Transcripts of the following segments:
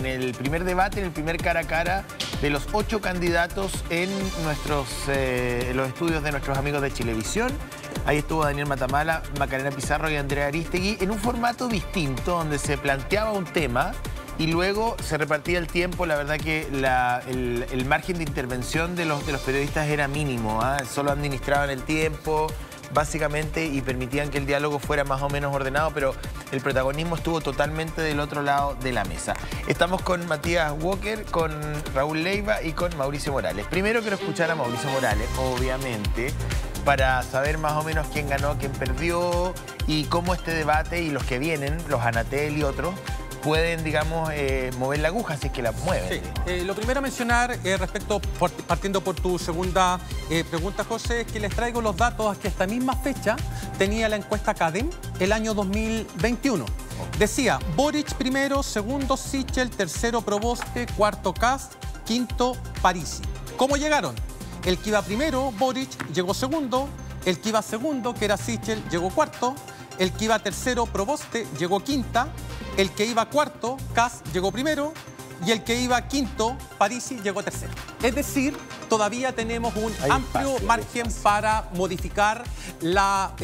en el primer debate, en el primer cara a cara de los 8 candidatos en los estudios de nuestros amigos de Chilevisión. Ahí estuvo Daniel Matamala, Macarena Pizarro y Andrea Arístegui en un formato distinto donde se planteaba un tema y luego se repartía el tiempo. La verdad que el margen de intervención de los periodistas era mínimo, ¿ah? Solo administraban el tiempo básicamente y permitían que el diálogo fuera más o menos ordenado, pero el protagonismo estuvo totalmente del otro lado de la mesa. Estamos con Matías Walker, con Raúl Leiva y con Mauricio Morales. Primero quiero escuchar a Mauricio Morales, obviamente, para saber más o menos quién ganó, quién perdió y cómo este debate y los que vienen, los Anatel y otros, pueden, digamos, mover la aguja, si es que la mueven. Sí. Lo primero a mencionar, partiendo por tu segunda pregunta, José, es que les traigo los datos que a esta misma fecha tenía la encuesta CADEM el año 2021. Decía, Boric primero, segundo Sichel, tercero Proboste, cuarto Kast, quinto Parisi. ¿Cómo llegaron? El que iba primero, Boric, llegó segundo. El que iba segundo, que era Sichel, llegó cuarto. El que iba tercero, Proboste, llegó quinta. El que iba cuarto, Kast, llegó primero. Y el que iba quinto, Parisi, llegó tercero. Es decir, todavía tenemos un amplio margen para modificar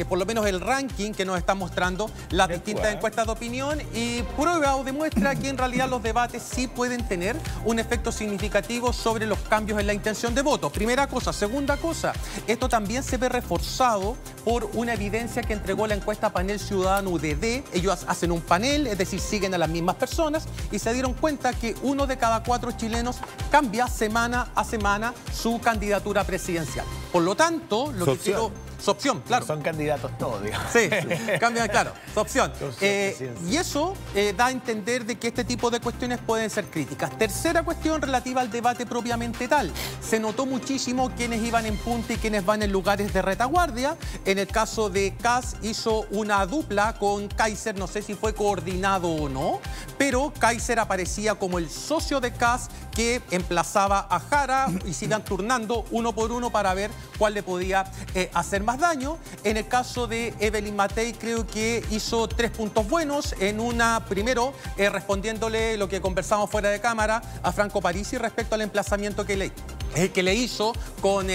por lo menos el ranking que nos están mostrando las distintas encuestas de opinión, y prueba o demuestra que en realidad los debates sí pueden tener un efecto significativo sobre los cambios en la intención de voto. Primera cosa. Segunda cosa, esto también se ve reforzado por una evidencia que entregó la encuesta Panel Ciudadano UDD. Ellos hacen un panel, es decir, siguen a las mismas personas y se dieron cuenta que 1 de cada 4 chilenos cambia semana a semana su candidatura presidencial. Por lo tanto, lo que quiero... Su opción, claro. Son candidatos todos, digamos. Sí, cambian, claro, su opción. Y eso da a entender de que este tipo de cuestiones pueden ser críticas. Tercera cuestión relativa al debate propiamente tal. Se notó muchísimo quiénes iban en punta y quiénes van en lugares de retaguardia. En el caso de Kast hizo una dupla con Kaiser, no sé si fue coordinado o no, pero Kaiser aparecía como el socio de Kast que emplazaba a Jara y se iban turnando uno por uno para ver cuál le podía hacer más daño. En el caso de Evelyn Matei, creo que hizo 3 puntos buenos. En una, primero, respondiéndole lo que conversamos fuera de cámara a Franco Parisi respecto al emplazamiento que le hizo con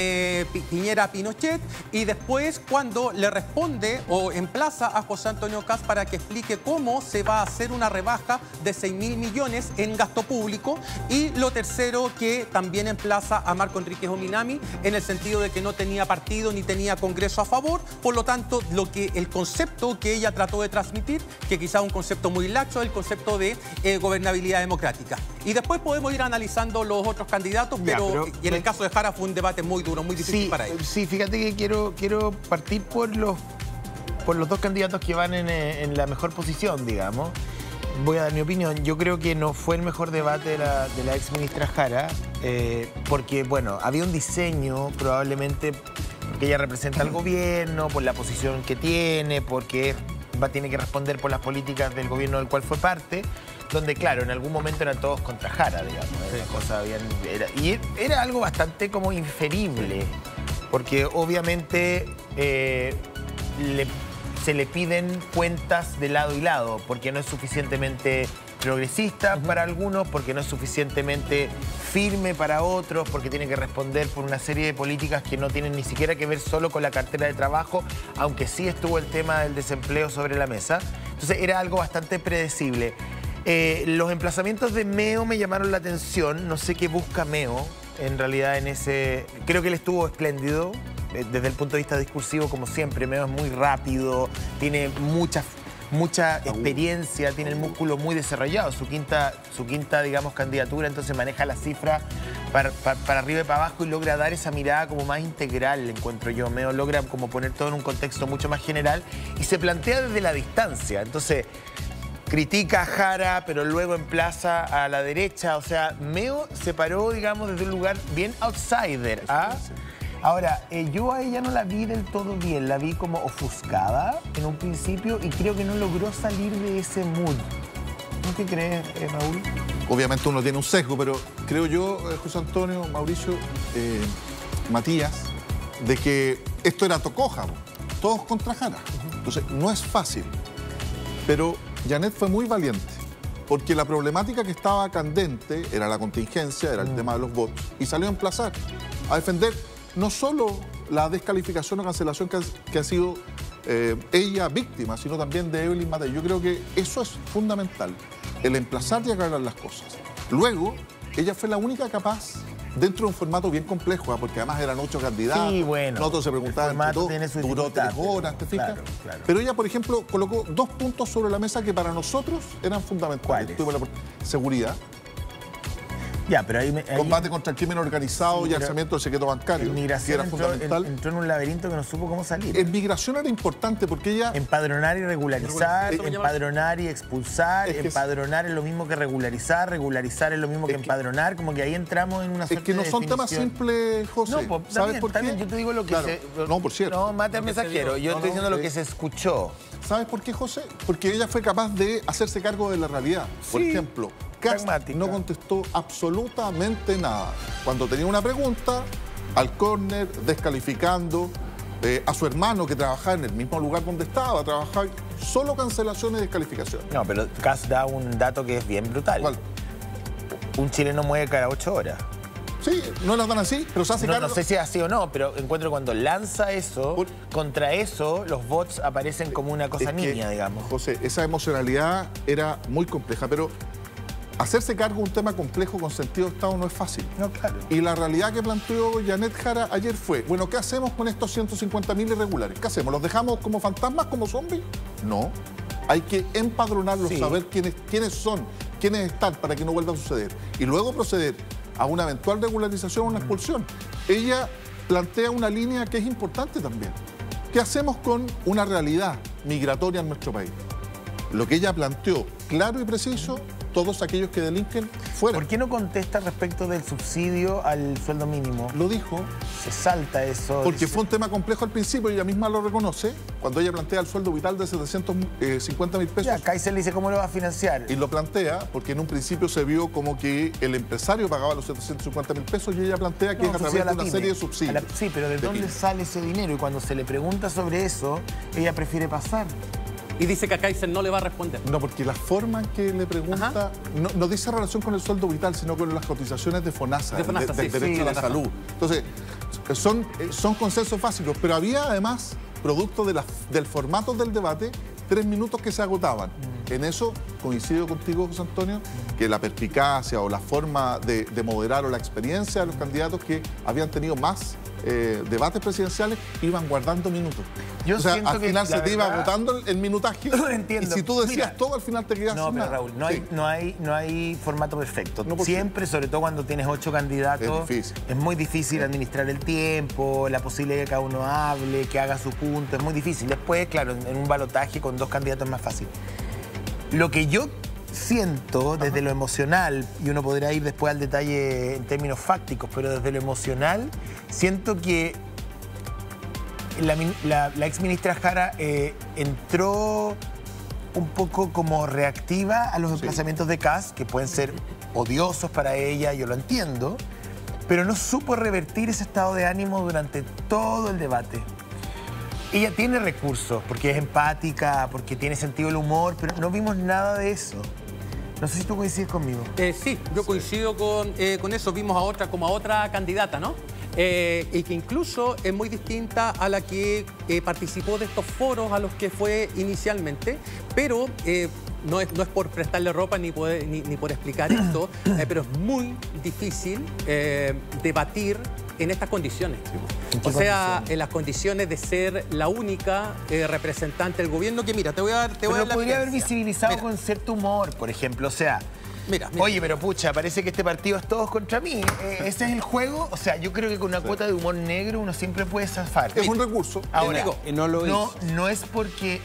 Piñera a Pinochet, y después cuando le responde o emplaza a José Antonio Kast para que explique cómo se va a hacer una rebaja de 6.000 millones en gasto público. Y lo tercero, que también emplaza a Marco Enríquez Ominami en el sentido de que no tenía partido ni tenía Congreso a favor. Por lo tanto, el concepto que ella trató de transmitir, que quizá un concepto muy laxo, es el concepto de gobernabilidad democrática. Y después podemos ir analizando los otros candidatos, pero y en el caso de Jara fue un debate muy duro, muy difícil para ellos. Sí, fíjate que quiero partir por los 2 candidatos que van en la mejor posición, digamos. Voy a dar mi opinión. Yo creo que no fue el mejor debate de la ex ministra Jara, porque, bueno, había un diseño probablemente que ella representa al gobierno, por la posición que tiene, porque tiene que responder por las políticas del gobierno del cual fue parte, donde, claro, en algún momento eran todos contra Jara, digamos. Era algo bastante como inferible, porque obviamente se le piden cuentas de lado y lado, porque no es suficientemente progresista para algunos, porque no es suficientemente firme para otros, porque tiene que responder por una serie de políticas que no tienen ni siquiera que ver solo con la cartera de trabajo, aunque sí estuvo el tema del desempleo sobre la mesa. Entonces era algo bastante predecible. Los emplazamientos de Meo me llamaron la atención. No sé qué busca Meo en realidad en ese... Creo que él estuvo espléndido desde el punto de vista discursivo, como siempre. Meo es muy rápido, tiene mucha experiencia, tiene el músculo muy desarrollado. Su quinta, digamos, candidatura, entonces maneja la cifra para arriba y para abajo y logra dar esa mirada como más integral, encuentro yo. Meo logra como poner todo en un contexto mucho más general y se plantea desde la distancia. Entonces, critica a Jara, pero luego emplaza a la derecha. O sea, Meo se paró, digamos, desde un lugar bien outsider. ¿Ah? Ahora, yo a ella no la vi del todo bien, la vi como ofuscada en un principio y creo que no logró salir de ese mood. ¿No te crees, Raúl? Obviamente uno tiene un sesgo, pero creo yo, José Antonio, Mauricio, Matías, de que esto era tocoja, todos contra Jara. Entonces, no es fácil, pero Janet fue muy valiente porque la problemática que estaba candente era la contingencia, era el tema de los votos, y salió a emplazar, a defender no solo la descalificación o cancelación que ha sido ella víctima, sino también de Evelyn Matei. Yo creo que eso es fundamental, el emplazar y aclarar las cosas. Luego, ella fue la única capaz, dentro de un formato bien complejo, porque además eran 8 candidatos, sí, bueno, nosotros se preguntaban, duró 3 horas, ¿te fijas? Claro, claro. Pero ella, por ejemplo, colocó 2 puntos sobre la mesa que para nosotros eran fundamentales. Seguridad. Ya, pero ahí combate contra el crimen organizado y alzamiento del secreto bancario. Migración era fundamental. Entró en un laberinto que no supo cómo salir. En migración era importante porque ella... Empadronar y regularizar, empadronar y expulsar, empadronar es lo mismo que regularizar es lo mismo que empadronar, como que ahí entramos en una suerte de Es que no son temas simples, José. No, ¿Sabes por qué? Yo te digo lo que se... No, por cierto. No, mate al mensajero, yo estoy diciendo lo que se escuchó. ¿Sabes por qué, José? Porque ella fue capaz de hacerse cargo de la realidad. Por ejemplo, Kast no contestó absolutamente nada. Cuando tenía una pregunta, al córner, descalificando a su hermano que trabajaba en el mismo lugar donde estaba, trabajaba solo cancelaciones y descalificaciones. No, pero Kast da un dato que es bien brutal. ¿Cuál? Un chileno muere cada 8 horas. Sí, no las dan así, pero se hace cargo. No sé si es así o no, pero encuentro cuando lanza eso, contra eso los bots aparecen como una cosa niña, digamos. José, esa emocionalidad era muy compleja, pero hacerse cargo de un tema complejo con sentido de Estado no es fácil. No, claro. Y la realidad que planteó Janet Jara ayer fue, bueno, ¿qué hacemos con estos 150.000 irregulares? ¿Qué hacemos? ¿Los dejamos como fantasmas, como zombies? No. Hay que empadronarlos, saber quiénes son, quiénes están, para que no vuelva a suceder. Y luego proceder a una eventual regularización o una expulsión. Ella plantea una línea que es importante también. ¿Qué hacemos con una realidad migratoria en nuestro país? Lo que ella planteó, claro y preciso, todos aquellos que delinquen fuera. ¿Por qué no contesta respecto del subsidio al sueldo mínimo? Lo dijo. Se salta eso. Porque fue un tema complejo al principio, y ella misma lo reconoce, cuando ella plantea el sueldo vital de 750.000 pesos. Ya, Kaiser le dice cómo lo va a financiar. Y lo plantea porque en un principio se vio como que el empresario pagaba los 750.000 pesos y ella plantea que es a través de una serie de subsidios. Sí, pero ¿de dónde sale ese dinero? Y cuando se le pregunta sobre eso, ella prefiere pasar. Y dice que a Kaiser no le va a responder. No, porque la forma en que le pregunta no dice relación con el sueldo vital, sino con las cotizaciones de FONASA, del derecho a la salud. Entonces, son consensos básicos, pero había además, producto del formato del debate, 3 minutos que se agotaban. En eso coincido contigo, José Antonio, que la perspicacia o la forma de moderar o la experiencia de los candidatos que habían tenido más debates presidenciales iban guardando minutos. Yo siento al final se te iba agotando el minutaje. Entiendo. Y si tú decías todo, al final te quedabas sin nada. Raúl, no hay formato perfecto. Siempre, sobre todo cuando tienes 8 candidatos, es muy difícil administrar el tiempo, la posibilidad de que cada uno hable, que haga su punto, es muy difícil. Después, claro, en un balotaje con 2 candidatos es más fácil. Lo que yo siento desde lo emocional, y uno podrá ir después al detalle en términos fácticos, pero desde lo emocional, siento que la exministra Jara entró un poco como reactiva a los emplazamientos de Kast, que pueden ser odiosos para ella, yo lo entiendo, pero no supo revertir ese estado de ánimo durante todo el debate. Ella tiene recursos, porque es empática, porque tiene sentido del humor, pero no vimos nada de eso. No sé si tú coincides conmigo. Sí, yo coincido con eso. Vimos a otra candidata, ¿no? Y que incluso es muy distinta a la que participó de estos foros a los que fue inicialmente, pero no es por prestarle ropa ni por explicar esto, pero es muy difícil debatir en estas condiciones. O sea, en las condiciones de ser la única representante del gobierno que, mira, te voy a dar pero la podría haber evidencia. visibilizado con cierto humor, por ejemplo. O sea, mira. Oye, pero pucha, parece que este partido es todos contra mí. ¿Ese es el juego? O sea, yo creo que con una cuota de humor negro uno siempre puede zafar. Es un recurso. Ahora, no es porque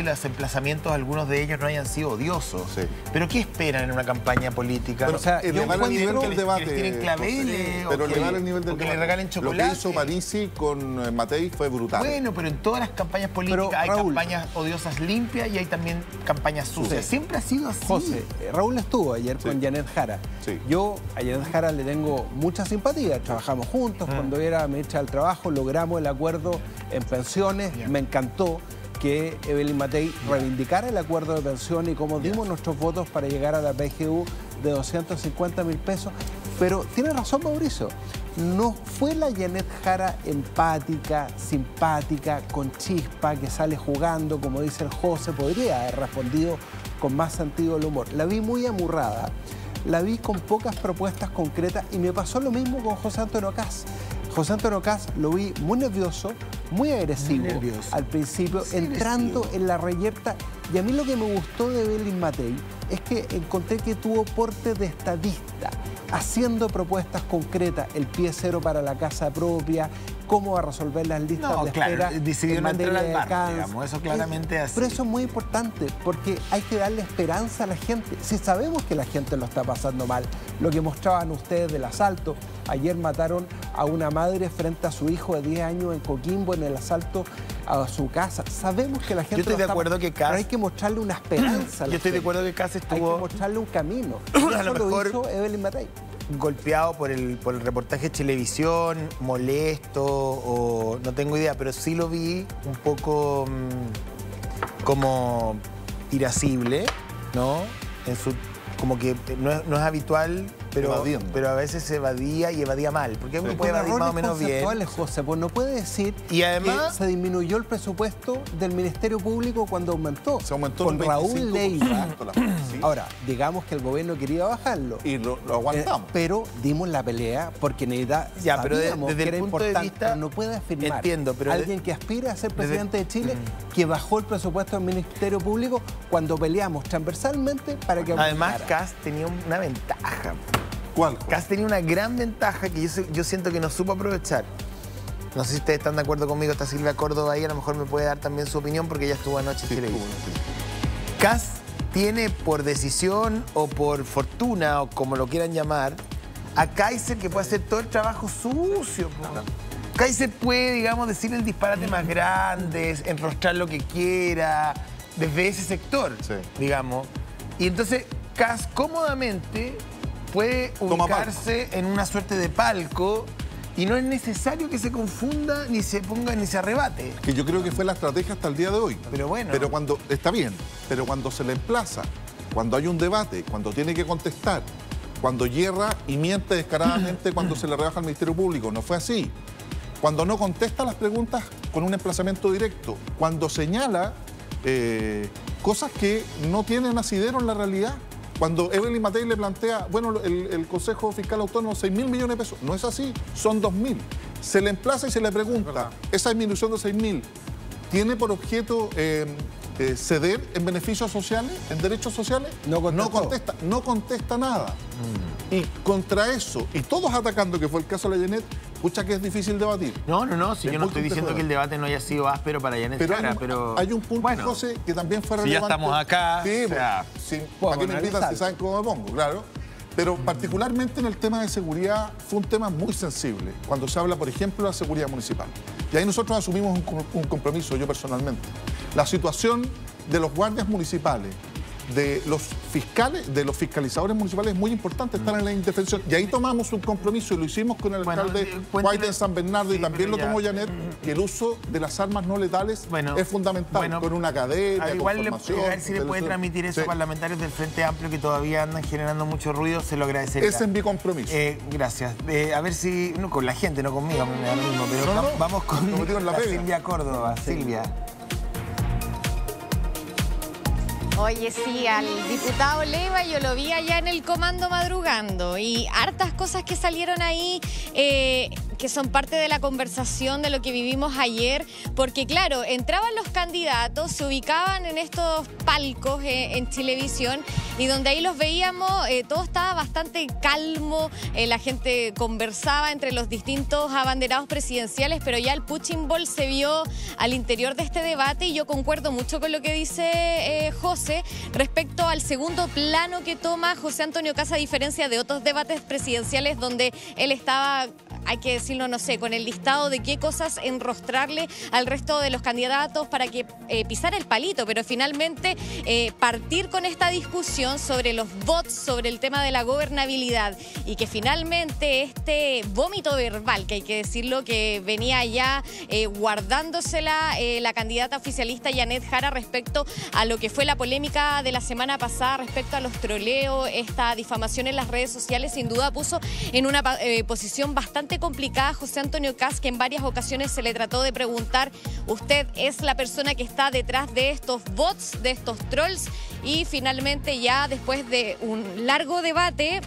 los emplazamientos, algunos de ellos no hayan sido odiosos. Sí. Pero ¿qué esperan en una campaña política? Pero, o sea, elevar el nivel del debate. Que les tienen claveles, pero elevar el nivel del debate. Que le regalen chocolate. Lo que hizo Parisi con Matei fue brutal. Bueno, pero en todas las campañas políticas hay campañas odiosas limpias y hay también campañas sucias. Siempre ha sido así. José, Raúl estuvo ayer con Janet Jara. Sí. Yo a Janet Jara le tengo mucha simpatía. Trabajamos juntos. Cuando era ministra del Trabajo logramos el acuerdo en pensiones. Me encantó. que Evelyn Matei reivindicara el acuerdo de pensión y cómo dimos nuestros votos para llegar a la PGU de 250.000 pesos. Pero tiene razón Mauricio, no fue la Janet Jara empática, simpática, con chispa, que sale jugando, como dice el José, podría haber respondido con más sentido del humor. La vi muy amurrada, la vi con pocas propuestas concretas y me pasó lo mismo con José Antonio Kast. José Antonio Kast lo vi muy nervioso, muy agresivo al principio, entrando en la reyerta. Y a mí lo que me gustó de Evelyn Matei es que encontré que tuvo porte de estadista, haciendo propuestas concretas, el pie cero para la casa propia, cómo va a resolver las listas de espera, decidió no entrar al bar, digamos, eso claramente es así. Pero eso es muy importante, porque hay que darle esperanza a la gente. Si sabemos que la gente lo está pasando mal, lo que mostraban ustedes del asalto, ayer mataron a una madre frente a su hijo de 10 años en Coquimbo en el asalto a su casa. Sabemos que la gente... Yo estoy de acuerdo que Kast... Pero hay que mostrarle una esperanza a la Yo estoy de acuerdo que Kast estuvo... Hay que mostrarle un camino. A lo mejor... lo hizo Evelyn Matei. Golpeado por el reportaje de televisión, molesto o no tengo idea, pero sí lo vi un poco como irascible, ¿no? Como que no es habitual, pero a veces se evadía y evadía mal, porque uno puede evadir más o menos bien. José, pues no puede decir y además, que se disminuyó el presupuesto del Ministerio Público cuando aumentó. Se aumentó con Raúl Leiva. Sí. Ahora, digamos que el gobierno quería bajarlo. Y lo aguantamos. Pero dimos la pelea porque necesitaba. Ya, pero desde que era el punto de importante, vista... no puede afirmar pero alguien que aspira a ser presidente de Chile que bajó el presupuesto del Ministerio Público cuando peleamos transversalmente para que aumentara. Además, Kast tenía una ventaja. ¿Cuál? Kast tenía una gran ventaja que yo siento que no supo aprovechar. No sé si ustedes están de acuerdo conmigo, está Silvia Córdoba ahí, a lo mejor me puede dar también su opinión porque ella estuvo anoche en Chile. Kast tiene por decisión o por fortuna o como lo quieran llamar, a Kaiser que puede hacer todo el trabajo sucio. Kaiser puede, digamos, decir el disparate más grande, enrostrar lo que quiera, desde ese sector, digamos. Y entonces Kast cómodamente puede ubicarse en una suerte de palco y no es necesario que se confunda, ni se ponga, ni se arrebate. Que yo creo que fue la estrategia hasta el día de hoy. Pero bueno. Pero cuando, está bien, pero cuando se le emplaza, cuando hay un debate, cuando tiene que contestar, cuando hierra y miente descaradamente cuando se le rebaja al Ministerio Público, no fue así. Cuando no contesta las preguntas con un emplazamiento directo, cuando señala cosas que no tienen asidero en la realidad. Cuando Evelyn Matei le plantea, bueno, el Consejo Fiscal Autónomo, 6.000 millones de pesos. No es así, son 2.000. Se le emplaza y se le pregunta, esa disminución de 6.000, ¿tiene por objeto ceder en beneficios sociales, en derechos sociales? No contesta nada. Y contra eso, y todos atacando, que fue el caso de la Janet, pucha que es difícil debatir. No, si yo no estoy diciendo que el debate no haya sido áspero para Janet Jara, pero... Hay un punto, bueno, José, que también fue relevante. Si ya estamos acá, sí, o sea, ¿para qué me invitan si saben cómo me pongo? Claro. Pero particularmente en el tema de seguridad fue un tema muy sensible, cuando se habla, por ejemplo, de la seguridad municipal. Y ahí nosotros asumimos un compromiso, yo personalmente. La situación de los guardias municipales, de los fiscales, de los fiscalizadores municipales es muy importante, estar en la indefensión. Y ahí tomamos un compromiso y lo hicimos con el alcalde White en San Bernardo, y también lo tomó Janet, que el uso de las armas no letales es fundamental, con una cadena, igual a ver si le puede transmitir eso a parlamentarios del Frente Amplio que todavía andan generando mucho ruido, se lo agradecería. Ese es mi compromiso. Gracias. A ver si, no con la gente, no conmigo, me da lo mismo, pero vamos con Silvia Córdoba. Silvia. Oye, sí, al diputado Leiva yo lo vi allá en el comando madrugando y hartas cosas que salieron ahí que son parte de la conversación de lo que vivimos ayer, porque claro, entraban los candidatos, se ubicaban en estos palcos en Chilevisión y donde ahí los veíamos, todo estaba bastante calmo, la gente conversaba entre los distintos abanderados presidenciales, pero ya el punching ball se vio al interior de este debate y yo concuerdo mucho con lo que dice José respecto al segundo plano que toma José Antonio Kast, a diferencia de otros debates presidenciales donde él estaba, hay que decirlo, no sé, con el listado de qué cosas enrostrarle al resto de los candidatos para que pisar el palito, pero finalmente partir con esta discusión sobre los bots, sobre el tema de la gobernabilidad y que finalmente este vómito verbal, que hay que decirlo, que venía ya guardándosela la candidata oficialista Janet Jara respecto a lo que fue la polémica de la semana pasada respecto a los troleos, esta difamación en las redes sociales, sin duda puso en una posición bastante complicada a José Antonio Kast, que en varias ocasiones se le trató de preguntar: ¿usted es la persona que está detrás de estos bots, de estos trolls? Y finalmente, ya después de un largo debate,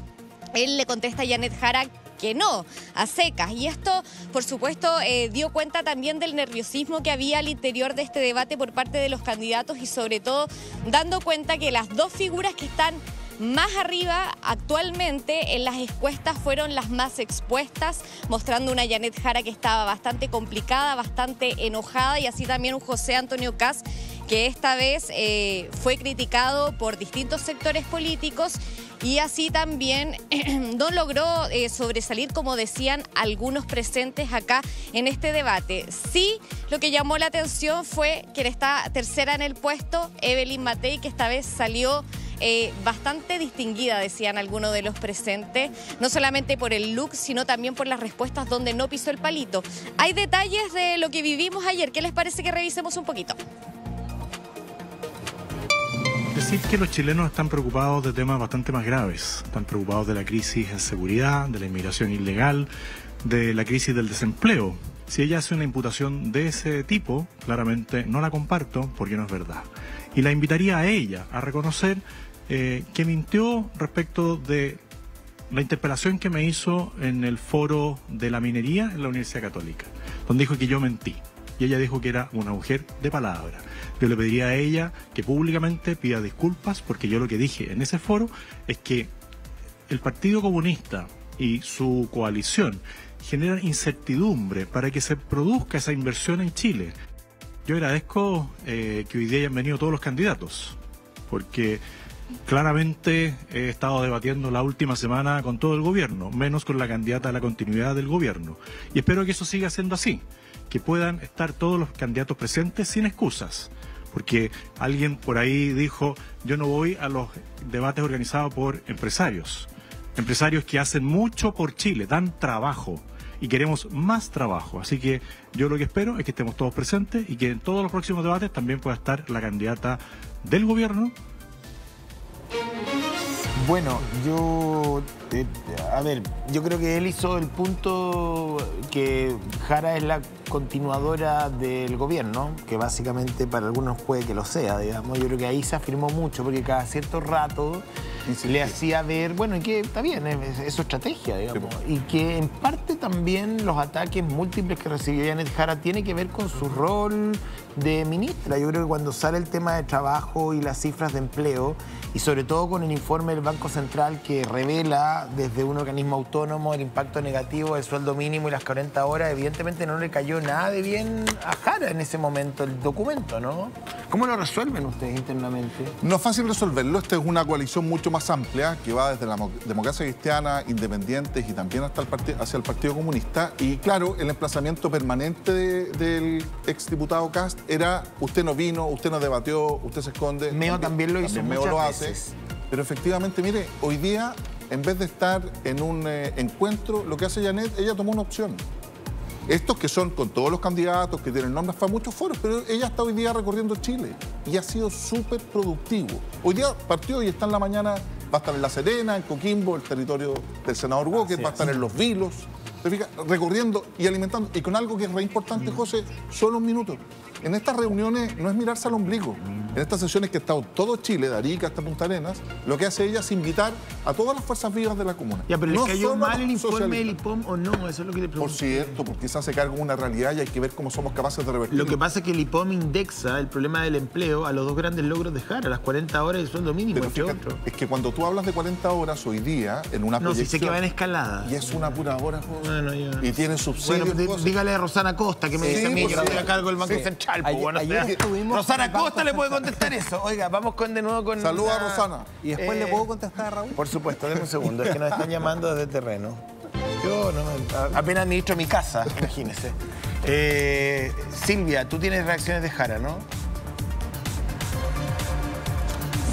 él le contesta a Janet Jara que no, a secas. Y esto, por supuesto, dio cuenta también del nerviosismo que había al interior de este debate por parte de los candidatos y sobre todo dando cuenta que las dos figuras que están más arriba actualmente en las encuestas fueron las más expuestas, mostrando una Janet Jara que estaba bastante complicada, bastante enojada, y así también un José Antonio Kast que esta vez fue criticado por distintos sectores políticos y así también no logró sobresalir, como decían algunos presentes acá en este debate. Sí, lo que llamó la atención fue que está tercera en el puesto, Evelyn Matei, que esta vez salió bastante distinguida, decían algunos de los presentes, no solamente por el look, sino también por las respuestas donde no pisó el palito. Hay detalles de lo que vivimos ayer. ¿Qué les parece que revisemos un poquito? Decir que los chilenos están preocupados de temas bastante más graves. Están preocupados de la crisis en seguridad, de la inmigración ilegal, de la crisis del desempleo. Si ella hace una imputación de ese tipo, claramente no la comparto porque no es verdad. Y la invitaría a ella a reconocer que mintió respecto de la interpelación que me hizo en el foro de la minería en la Universidad Católica, donde dijo que yo mentí. Y ella dijo que era una mujer de palabra. Yo le pediría a ella que públicamente pida disculpas, porque yo lo que dije en ese foro es que el Partido Comunista y su coalición generan incertidumbre para que se produzca esa inversión en Chile. Yo agradezco que hoy día hayan venido todos los candidatos, porque claramente he estado debatiendo la última semana con todo el gobierno, menos con la candidata a la continuidad del gobierno. Y espero que eso siga siendo así, que puedan estar todos los candidatos presentes sin excusas. Porque alguien por ahí dijo: yo no voy a los debates organizados por empresarios que hacen mucho por Chile, dan trabajo y queremos más trabajo. Así que yo lo que espero es que estemos todos presentes y que en todos los próximos debates también pueda estar la candidata del gobierno. Bueno, yo creo que él hizo el punto que Jara es la continuadora del gobierno, que básicamente para algunos puede que lo sea, digamos. Yo creo que ahí se afirmó mucho, porque cada cierto rato le hacía ver, bueno, y que está bien, es su estrategia, digamos. Y que en parte también los ataques múltiples que recibió Janet Jara tiene que ver con su rol de ministra. Yo creo que cuando sale el tema de trabajo y las cifras de empleo, y sobre todo con el informe del Banco Central que revela desde un organismo autónomo el impacto negativo del sueldo mínimo y las 40 horas, evidentemente no le cayó nada de bien a Jara en ese momento el documento, ¿no? ¿Cómo lo resuelven ustedes internamente? No es fácil resolverlo. Esta es una coalición mucho más amplia que va desde la democracia cristiana, independientes y también hasta hacia el Partido Comunista. Y claro, el emplazamiento permanente del exdiputado Kast era: usted no vino, usted no debatió, usted se esconde. Meo también lo hizo muchas veces. Pero efectivamente, mire, hoy día, en vez de estar en un encuentro, lo que hace Janet, ella tomó una opción. Estos que son con todos los candidatos, que tienen nombres para muchos foros, pero ella está hoy día recorriendo Chile y ha sido súper productivo. Hoy día partió y está en la mañana, va a estar en La Serena, en Coquimbo, el territorio del senador Walker, va a estar en Los Vilos, recorriendo y alimentando. Y con algo que es re importante, José, solo un minuto. En estas reuniones no es mirarse al ombligo. En estas sesiones que ha estado todo Chile, de Arica hasta Punta Arenas, lo que hace ella es invitar a todas las fuerzas vivas de la comuna. Ya, pero no ¿le cayó mal el informe socialistas. del IPOM o no? Eso es lo que le pregunto. Por cierto, porque se hace cargo de una realidad y hay que ver cómo somos capaces de revertirlo. Lo que pasa es que el IPOM indexa el problema del empleo a los dos grandes logros de Jara, las 40 horas y el sueldo mínimo, Pero entre fíjate, otros. es que cuando tú hablas de 40 horas hoy día, en una No, si proyección... sé que va en escalada. Y es una pura hora, Bueno, ya. y tiene subsidios. Bueno, dígale a Rosana Costa, que me Sí, dice a mí pues que no sí. estoy a cargo del Banco Sí. Central. Ayer- Bueno, ayer estuvimos Rosana en el Banco Costa le puede contestar eso. Oiga, vamos de nuevo con... Saluda a la- Rosana. Y después le puedo contestar a Raúl. Por supuesto, denme un segundo, es que nos están llamando desde terreno. Yo apenas administro mi casa, imagínese. Silvia, tú tienes reacciones de Jara, ¿no?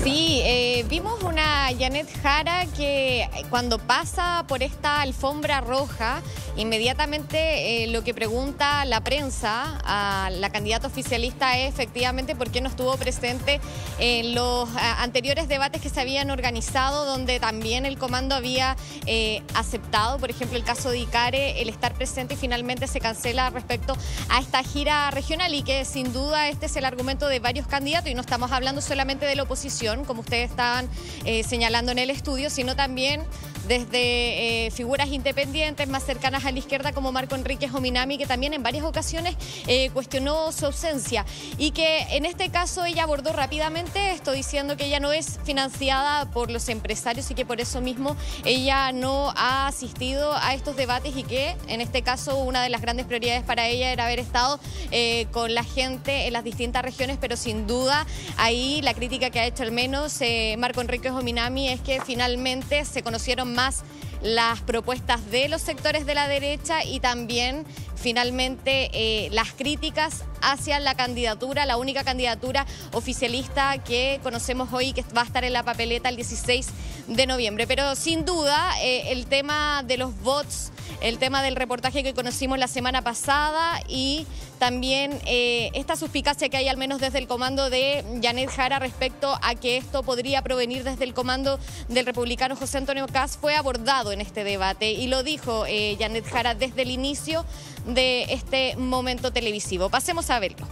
Sí, vimos una Janet Jara que cuando pasa por esta alfombra roja, inmediatamente lo que pregunta la prensa a la candidata oficialista es efectivamente por qué no estuvo presente en los anteriores debates que se habían organizado, donde también el comando había aceptado, por ejemplo, el caso de Icare, el estar presente y finalmente se cancela respecto a esta gira regional, y que sin duda este es el argumento de varios candidatos, y no estamos hablando solamente de la oposición, como ustedes estaban señalando en el estudio, sino también desde figuras independientes más cercanas a la izquierda como Marco Enríquez Ominami, que también en varias ocasiones cuestionó su ausencia, y que en este caso ella abordó rápidamente esto, diciendo que ella no es financiada por los empresarios y que por eso mismo ella no ha asistido a estos debates, y que en este caso una de las grandes prioridades para ella era haber estado con la gente en las distintas regiones, pero sin duda ahí la crítica que ha hecho al menos Marco Enríquez Ominami es que finalmente se conocieron más las propuestas de los sectores de la derecha y también finalmente las críticas hacia la candidatura, la única candidatura oficialista que conocemos hoy, que va a estar en la papeleta el 16 de noviembre. Pero sin duda el tema de los bots, el tema del reportaje que conocimos la semana pasada y también esta suspicacia que hay al menos desde el comando de Janet Jara respecto a que esto podría provenir desde el comando del republicano José Antonio Kast fue abordado en este debate, y lo dijo Janet Jara desde el inicio de este momento televisivo. Pasemos a verlo.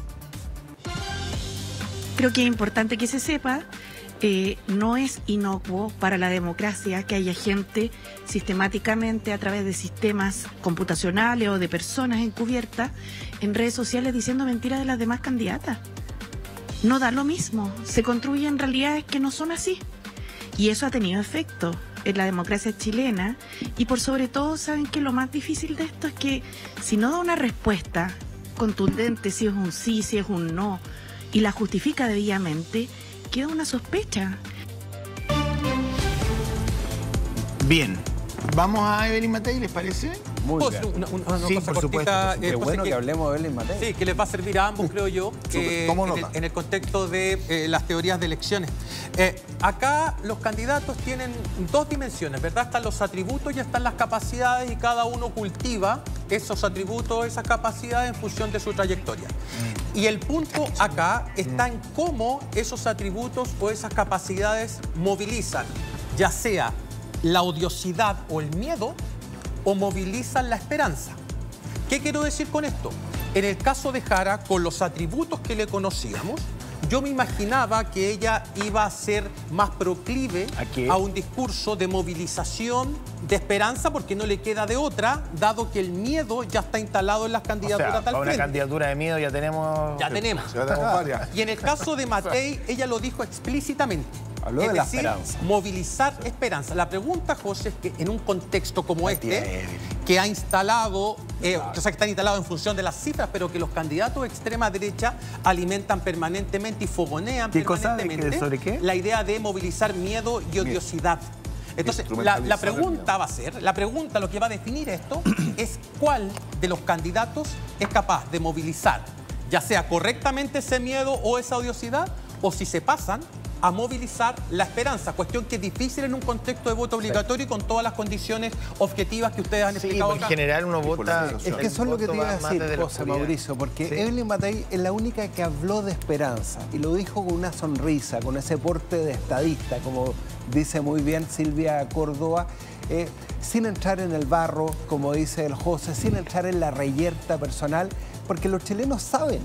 Creo que es importante que se sepa, no es inocuo para la democracia que haya gente sistemáticamente a través de sistemas computacionales o de personas encubiertas en redes sociales diciendo mentiras de las demás candidatas. No da lo mismo, se construyen realidades que no son así. Y eso ha tenido efecto en la democracia chilena, y por sobre todo saben que lo más difícil de esto es que si no da una respuesta contundente, si es un sí, si es un no, y la justifica debidamente, queda una sospecha. Bien, vamos a Evelyn Matei, ¿les parece? Muy bien. Una Sí, cosa por cortita, supuesto. Qué bueno que hablemos de Evelyn Matei. Sí, que les va a servir a ambos, creo yo, ¿Cómo nota? en el contexto de las teorías de elecciones. Acá los candidatos tienen dos dimensiones, ¿verdad? Están los atributos y están las capacidades, y cada uno cultiva esos atributos, esas capacidades en función de su trayectoria. Y el punto acá está en cómo esos atributos o esas capacidades movilizan, ya sea la odiosidad o el miedo, o movilizan la esperanza. ¿Qué quiero decir con esto? En el caso de Jara, con los atributos que le conocíamos, yo me imaginaba que ella iba a ser más proclive a un discurso de movilización, de esperanza, porque no le queda de otra, dado que el miedo ya está instalado en las candidaturas. O sea, para una candidatura de miedo ya tenemos... Ya tenemos. varias. Y en el caso de Matei, ella lo dijo explícitamente. Habló de la esperanza. Movilizar esperanza. La pregunta, José, es que en un contexto como este, que ha instalado, o sea, que están instalados en función de las cifras, pero que los candidatos de extrema derecha alimentan permanentemente y fogonean permanentemente. ¿Sobre qué? La idea de movilizar miedo y odiosidad. Entonces, la pregunta va a ser, lo que va a definir esto, es cuál de los candidatos es capaz de movilizar, ya sea correctamente ese miedo o esa odiosidad, o si se pasan a movilizar la esperanza, cuestión que es difícil en un contexto de voto obligatorio y con todas las condiciones objetivas que ustedes han explicado acá. En general uno vota... Es que eso es lo que te iba a decir, José Mauricio, porque Evelyn Matei es la única que habló de esperanza y lo dijo con una sonrisa, con ese porte de estadista, como dice muy bien Silvia Córdoba, sin entrar en el barro, como dice el José, sin entrar en la reyerta personal, porque los chilenos saben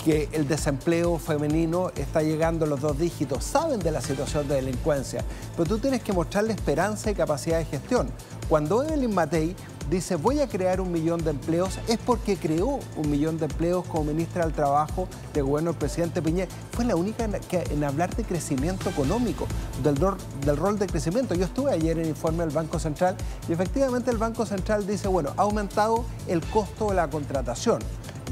que el desempleo femenino está llegando a los 2 dígitos, saben de la situación de delincuencia, pero tú tienes que mostrarle esperanza y capacidad de gestión. Cuando Evelyn Matei dice voy a crear 1 millón de empleos, es porque creó 1 millón de empleos como ministra del Trabajo del gobierno del presidente Piñera. Fue la única en hablar de crecimiento económico, del rol de crecimiento. Yo estuve ayer en el informe del Banco Central y efectivamente el Banco Central dice, bueno, ha aumentado el costo de la contratación.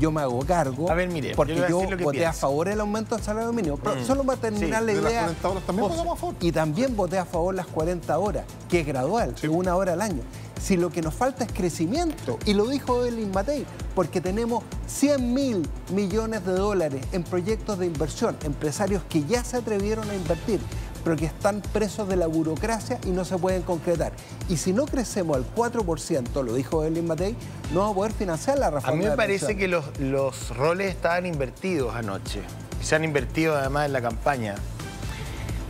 yo me hago cargo. A ver, mire, porque yo voté pienso a favor del aumento del salario mínimo. Pero solo para terminar la de idea. las 40 horas también votamos a favor. Y también voté a favor las 40 horas, que es gradual, de 1 hora al año. Si lo que nos falta es crecimiento, y lo dijo Evelyn Matei, porque tenemos 100.000 millones de dólares en proyectos de inversión, empresarios que ya se atrevieron a invertir, pero que están presos de la burocracia y no se pueden concretar. Y si no crecemos al 4%, lo dijo Evelyn Matei, no vamos a poder financiar la reforma. A mí me de parece pensiones. que los roles estaban invertidos anoche. Y se han invertido además en la campaña.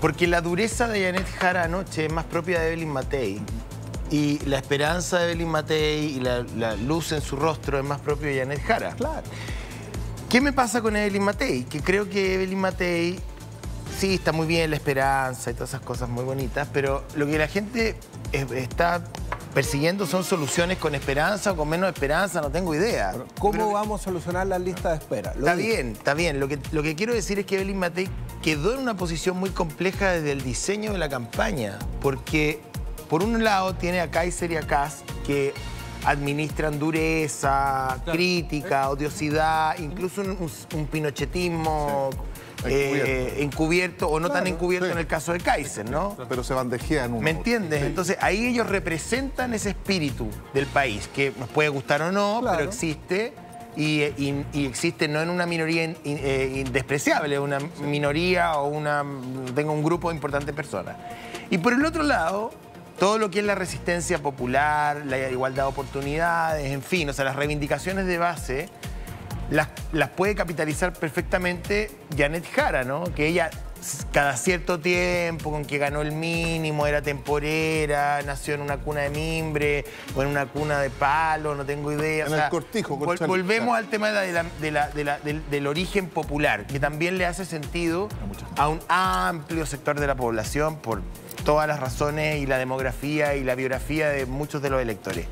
Porque la dureza de Janet Jara anoche es más propia de Evelyn Matei. Y la esperanza de Evelyn Matei y la luz en su rostro es más propio de Janet Jara. Claro. ¿Qué me pasa con Evelyn Matei? Que creo que Evelyn Matei, sí, está muy bien la esperanza y todas esas cosas muy bonitas, pero lo que la gente está persiguiendo son soluciones con esperanza o con menos esperanza, no tengo idea. ¿Cómo vamos a solucionar la lista de espera? Está bien, está bien. Lo que quiero decir es que Evelyn Matei quedó en una posición muy compleja desde el diseño de la campaña, porque por un lado tiene a Kaiser y a Kast que administran dureza, crítica, odiosidad, incluso un pinochetismo encubierto o no tan encubierto en el caso de Kaiser, ¿no? Pero se bandejean uno. ¿Me entiendes? Entonces ahí ellos representan ese espíritu del país, que nos puede gustar o no, pero existe. Y existe no en una minoría indespreciable, una minoría o tengo un grupo de importantes personas. Y por el otro lado, todo lo que es la resistencia popular, la igualdad de oportunidades, en fin, o sea, las reivindicaciones de base, las puede capitalizar perfectamente Janet Jara, ¿no? Que ella cada cierto tiempo, con que ganó el mínimo, era temporera, nació en una cuna de mimbre o en una cuna de palo, no tengo idea. En el cortijo. Volvemos al tema del origen popular, que también le hace sentido a un amplio sector de la población por todas las razones y la demografía y la biografía de muchos de los electores.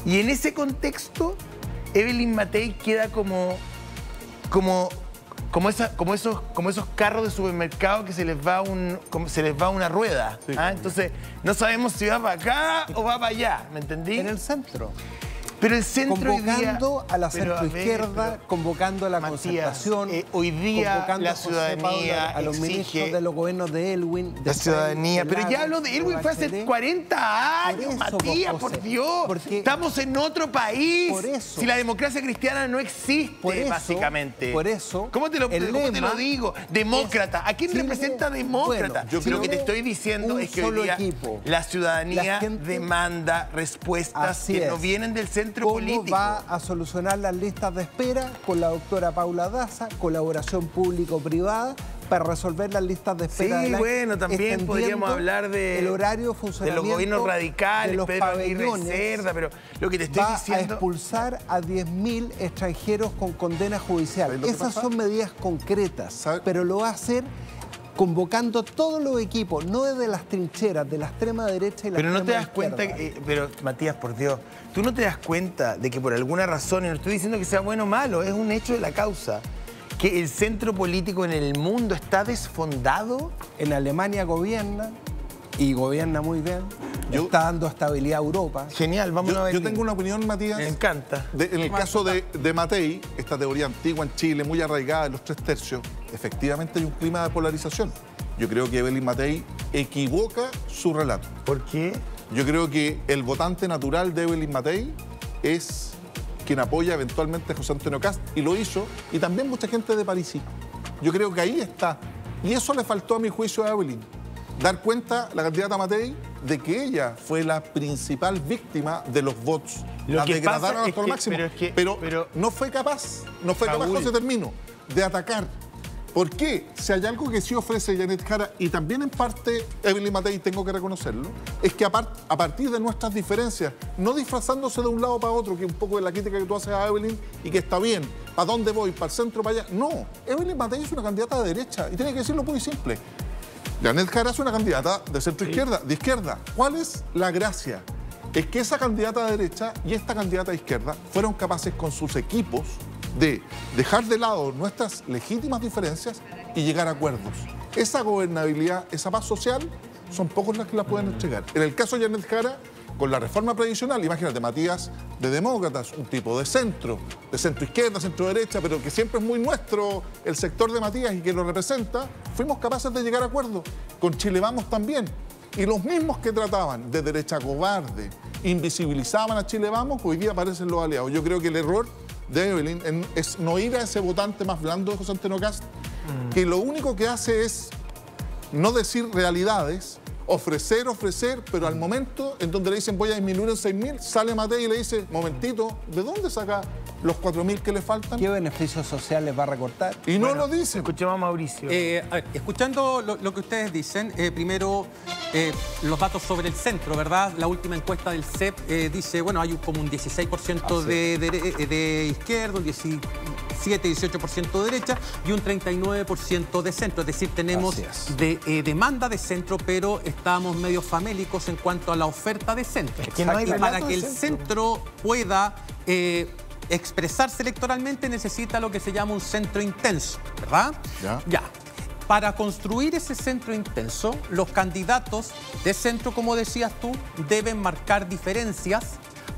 Y en ese contexto, Evelyn Matei queda como esos carros de supermercado que se les va una rueda. Sí. Entonces, no sabemos si va para acá o va para allá, ¿me entendí? En el centro. Pero el centro convocando hoy día, a la centroizquierda, convocando a la concertación, hoy día convocando la a José ciudadanía Pablo, a los ministros de los gobiernos de Elwin. La ciudadanía, pero ya hablo de Elwin, fue hace Bachelet. 40 años, Por eso, Matías, José, por Dios. porque- Estamos en otro país. Por eso. Si la democracia cristiana no existe, Por eso, básicamente. por eso, ¿Cómo te lo lema digo? Demócrata. ¿A quién Chile- representa demócrata? Bueno, Lo que te estoy diciendo un es que hoy solo día equipo. la ciudadanía La gente- demanda respuestas Así que es. no vienen del centro ¿Cómo político. va a solucionar las listas de espera? Con la doctora Paula Daza, colaboración público-privada, para resolver las listas de espera. Sí, bueno, también extendiendo podríamos hablar el horario de de funcionamiento los gobiernos radicales, de los Pedro Aguirre pabellones. Cerda, pero lo que te estoy Va a diciendo... expulsar a 10.000 extranjeros con condena judicial. ¿Sabes lo que Esas pasa? son medidas concretas, ¿Sabe? pero lo va a hacer convocando todos los equipos, no desde las trincheras, de la extrema derecha y la Pero no te extrema das cuenta, izquierda. pero Matías, por Dios, tú no te das cuenta de que por alguna razón, y no estoy diciendo que sea bueno o malo, es un hecho de la causa, que el centro político en el mundo está desfondado. En Alemania gobierna, y gobierna muy bien, está dando estabilidad a Europa. Genial, vamos a ver. Yo tengo una opinión, Matías. Me encanta. En el caso de Matei, esta teoría antigua en Chile, muy arraigada en los 3 tercios, efectivamente hay un clima de polarización. Yo creo que Evelyn Matei equivoca su relato. ¿Por qué? Yo creo que el votante natural de Evelyn Matei es quien apoya eventualmente a José Antonio Kast, y lo hizo, y también mucha gente de París. Yo creo que ahí está. Y eso le faltó a mi juicio a Evelyn. Dar cuenta, la candidata Matei, de que ella fue la principal víctima de los votos. Lo La que degradaron pasa es hasta lo que- máximo. pero Pero no fue capaz, Raúl. José, termino, de atacar. ¿Por qué? Si hay algo que sí ofrece Janet Jara, y también en parte Evelyn Matei, tengo que reconocerlo, es que a partir de nuestras diferencias, no disfrazándose de un lado para otro, que es un poco de la crítica que tú haces a Evelyn, y que está bien, ¿para dónde voy? ¿Para el centro? ¿Para allá? No, Evelyn Matei es una candidata de derecha, y tiene que decirlo muy simple. Janet Jara es una candidata de centro-izquierda, de izquierda. ¿Cuál es la gracia? Es que esa candidata de derecha y esta candidata de izquierda fueron capaces con sus equipos de dejar de lado nuestras legítimas diferencias y llegar a acuerdos. Esa gobernabilidad, esa paz social, son pocos las que la pueden entregar. En el caso de Janet Jara, con la reforma previsional, imagínate, Matías de Demócratas, un tipo de centro izquierda, centro derecha, pero que siempre es muy nuestro el sector de Matías y que lo representa, fuimos capaces de llegar a acuerdos. Con Chile Vamos también. Y los mismos que trataban de derecha cobarde, invisibilizaban a Chile Vamos, hoy día aparecen los aliados. Yo creo que el error de Evelyn es no ir a ese votante más blando de José Antonio Kast, que lo único que hace es no decir realidades, ofrecer, pero al momento en donde le dicen voy a disminuir en 6.000, sale Matei y le dice, momentito, ¿de dónde saca los 4.000 que le faltan? ¿Qué beneficios sociales va a recortar? Y no lo dice. Escuchemos a Mauricio. A ver, escuchando lo que ustedes dicen, primero los datos sobre el centro, ¿verdad? La última encuesta del CEP dice, bueno, hay como un 16% de izquierda, un 17-18% de derecha y un 39% de centro. Es decir, tenemos demanda de centro, pero estamos medio famélicos en cuanto a la oferta de centro. Es que no hay y para que el centro pueda expresarse electoralmente necesita lo que se llama un centro intenso, ¿verdad? Ya. Para construir ese centro intenso, los candidatos de centro, como decías tú, deben marcar diferencias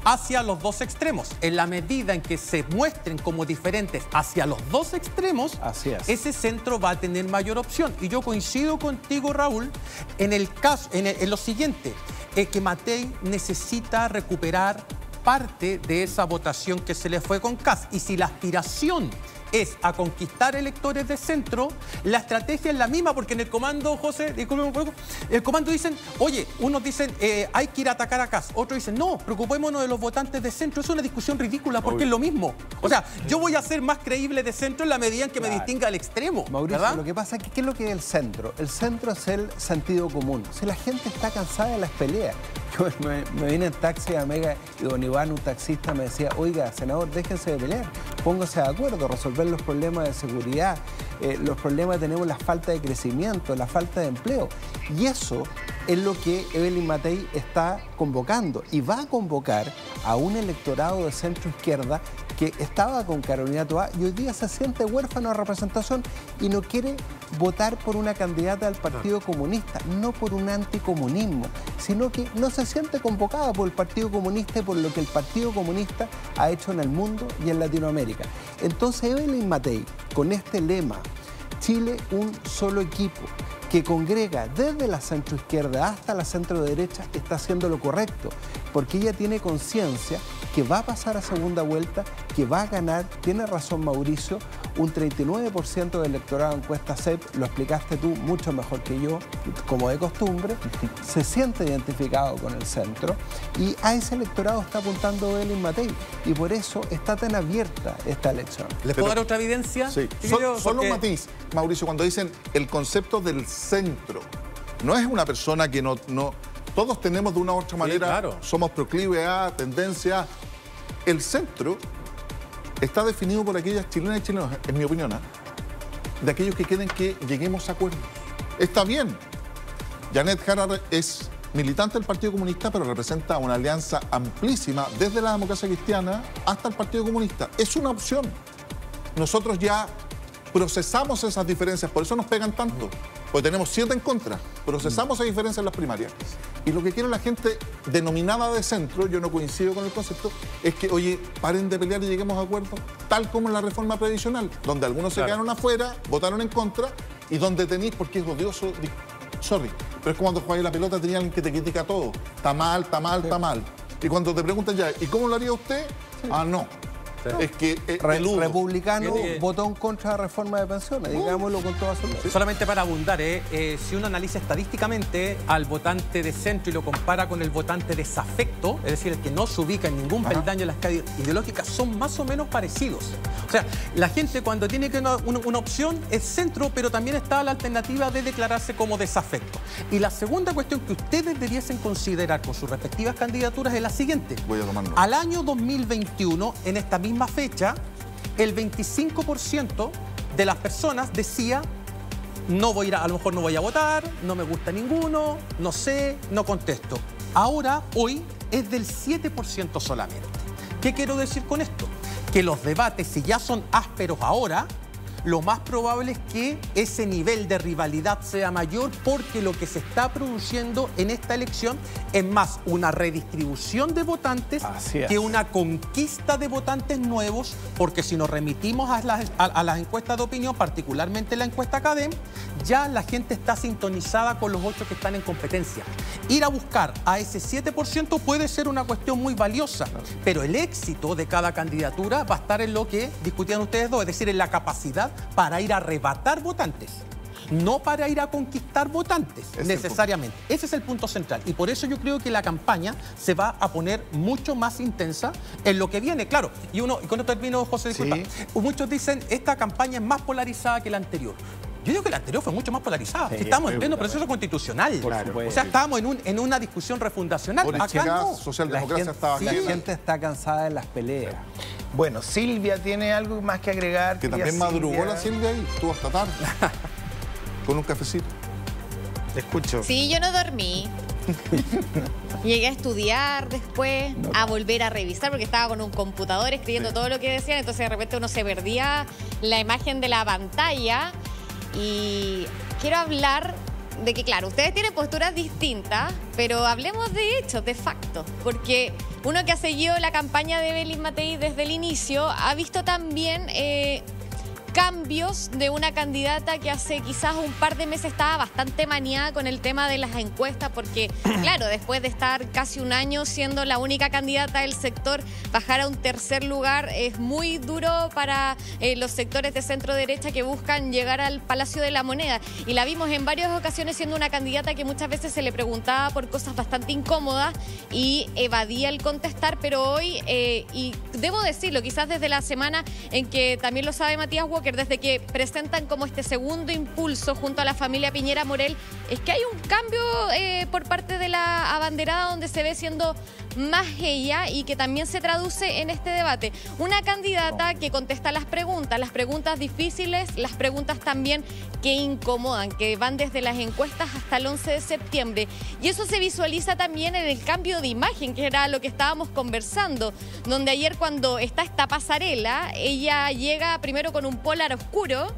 hacia los dos extremos. En la medida en que se muestren como diferentes hacia los dos extremos, ese centro va a tener mayor opción. Y yo coincido contigo, Raúl, en lo siguiente, que Matei necesita recuperar parte de esa votación que se le fue con Kast. Y si la aspiración es a conquistar electores de centro, la estrategia es la misma, porque en el comando, José, el comando dicen, oye, unos dicen hay que ir a atacar a Kast, otros dicen, no, preocupémonos de los votantes de centro. Es una discusión ridícula porque es lo mismo. O sea, yo voy a ser más creíble de centro en la medida en que me distinga al extremo. Mauricio, ¿verdad? lo que pasa es que ¿qué es lo que es el centro? El centro es el sentido común. Si la gente está cansada de las peleas. Yo me vine en taxi a Mega y don Iván, un taxista, me decía, oiga, senador, déjense de pelear, pónganse de acuerdo, resolver los problemas de seguridad, los problemas que tenemos, la falta de crecimiento, la falta de empleo. Y eso es lo que Evelyn Matei está convocando y va a convocar a un electorado de centro izquierda que estaba con Carolina Toá y hoy día se siente huérfano de representación y no quiere votar por una candidata del Partido Comunista, no por un anticomunismo, sino que no se siente convocada por el Partido Comunista y por lo que el Partido Comunista ha hecho en el mundo y en Latinoamérica. Entonces Evelyn Matei, con este lema, Chile un solo equipo, que congrega desde la centroizquierda hasta la centroderecha, está haciendo lo correcto, porque ella tiene conciencia que va a pasar a segunda vuelta, que va a ganar, tiene razón Mauricio, un 39% del electorado en encuesta CEP, lo explicaste tú mucho mejor que yo, como de costumbre, se siente identificado con el centro y a ese electorado está apuntando Evelyn Matei y por eso está tan abierta esta elección. ¿Les puedo dar otra evidencia? Sí, solo un matiz, Mauricio, cuando dicen el concepto del centro, no es una persona que no todos tenemos de una u otra manera, somos proclive a, tendencia a. El centro está definido por aquellas chilenas y chilenos, en mi opinión, de aquellos que quieren que lleguemos a acuerdos. Está bien. Janet Jara es militante del Partido Comunista, pero representa una alianza amplísima desde la democracia cristiana hasta el Partido Comunista. Es una opción. Nosotros ya procesamos esas diferencias, por eso nos pegan tanto, porque tenemos 7 en contra. Procesamos esas diferencias en las primarias. Y lo que quiere la gente denominada de centro, yo no coincido con el concepto, es que, oye, paren de pelear y lleguemos a acuerdo, tal como en la reforma previsional, donde algunos se quedaron afuera, votaron en contra, y donde tenéis, porque es odioso, sorry, pero es como cuando jugáis la pelota, tenía alguien que te critica todo. Está mal, está mal, está mal. Y cuando te preguntan ya, ¿y cómo lo haría usted? Ah, no. Es que republicano votó en contra de la reforma de pensiones, digámoslo con toda solidez. Solamente para abundar, si uno analiza estadísticamente al votante de centro y lo compara con el votante desafecto, es decir, el que no se ubica en ningún peldaño en las escala ideológicas, son más o menos parecidos. O sea, la gente cuando tiene que una opción es centro, pero también está la alternativa de declararse como desafecto. Y la segunda cuestión que ustedes debiesen considerar con sus respectivas candidaturas es la siguiente. Voy a tomarlo. Al año 2021, en esta misma fecha, el 25% de las personas decía no voy a ir a lo mejor no voy a votar, no me gusta ninguno, no sé, no contesto. Ahora, hoy, es del 7% solamente. ¿Qué quiero decir con esto? Que los debates, si ya son ásperos ahora, lo más probable es que ese nivel de rivalidad sea mayor, porque lo que se está produciendo en esta elección es más una redistribución de votantes que una conquista de votantes nuevos, porque si nos remitimos a las encuestas de opinión, particularmente la encuesta CADEM, ya la gente está sintonizada con los 8 que están en competencia. Ir a buscar a ese 7% puede ser una cuestión muy valiosa, pero el éxito de cada candidatura va a estar en lo que discutían ustedes dos, es decir, en la capacidad para ir a arrebatar votantes, no para ir a conquistar votantes necesariamente. Ese es el punto central, y por eso yo creo que la campaña se va a poner mucho más intensa en lo que viene. Claro, y con esto termino, José, disculpa. Muchos dicen, esta campaña es más polarizada que la anterior. Yo digo que la anterior fue mucho más polarizada. Estamos en pleno proceso constitucional. O sea, estábamos en una discusión refundacional. Acá no. Socialdemocracia estaba La gente está cansada de las peleas. Bueno, Silvia tiene algo más que agregar. Que también madrugó la Silvia ahí, estuvo hasta tarde. Con un cafecito. Te escucho. Sí, yo no dormí. Llegué a estudiar después, a volver a revisar, porque estaba con un computador escribiendo todo lo que decían, entonces de repente uno se perdía la imagen de la pantalla. Y quiero hablar de que, claro, ustedes tienen posturas distintas, pero hablemos de hechos, de facto, porque uno que ha seguido la campaña de Evelyn Matei desde el inicio ha visto también cambios de una candidata que hace quizás un par de meses estaba bastante maniada con el tema de las encuestas, porque claro, después de estar casi un año siendo la única candidata del sector, bajar a un tercer lugar es muy duro para los sectores de centro derecha que buscan llegar al Palacio de la Moneda, y la vimos en varias ocasiones siendo una candidata que muchas veces se le preguntaba por cosas bastante incómodas y evadía el contestar, pero hoy, y debo decirlo, quizás desde la semana en que también lo sabe Matías Walker, desde que presentan como este segundo impulso junto a la familia Piñera Morel, es que hay un cambio por parte de la abanderada, donde se ve siendo más ella y que también se traduce en este debate. Una candidata que contesta las preguntas difíciles, las preguntas también que incomodan, que van desde las encuestas hasta el 11 de septiembre. Y eso se visualiza también en el cambio de imagen, que era lo que estábamos conversando, donde ayer, cuando está esta pasarela, ella llega primero con un polar oscuro,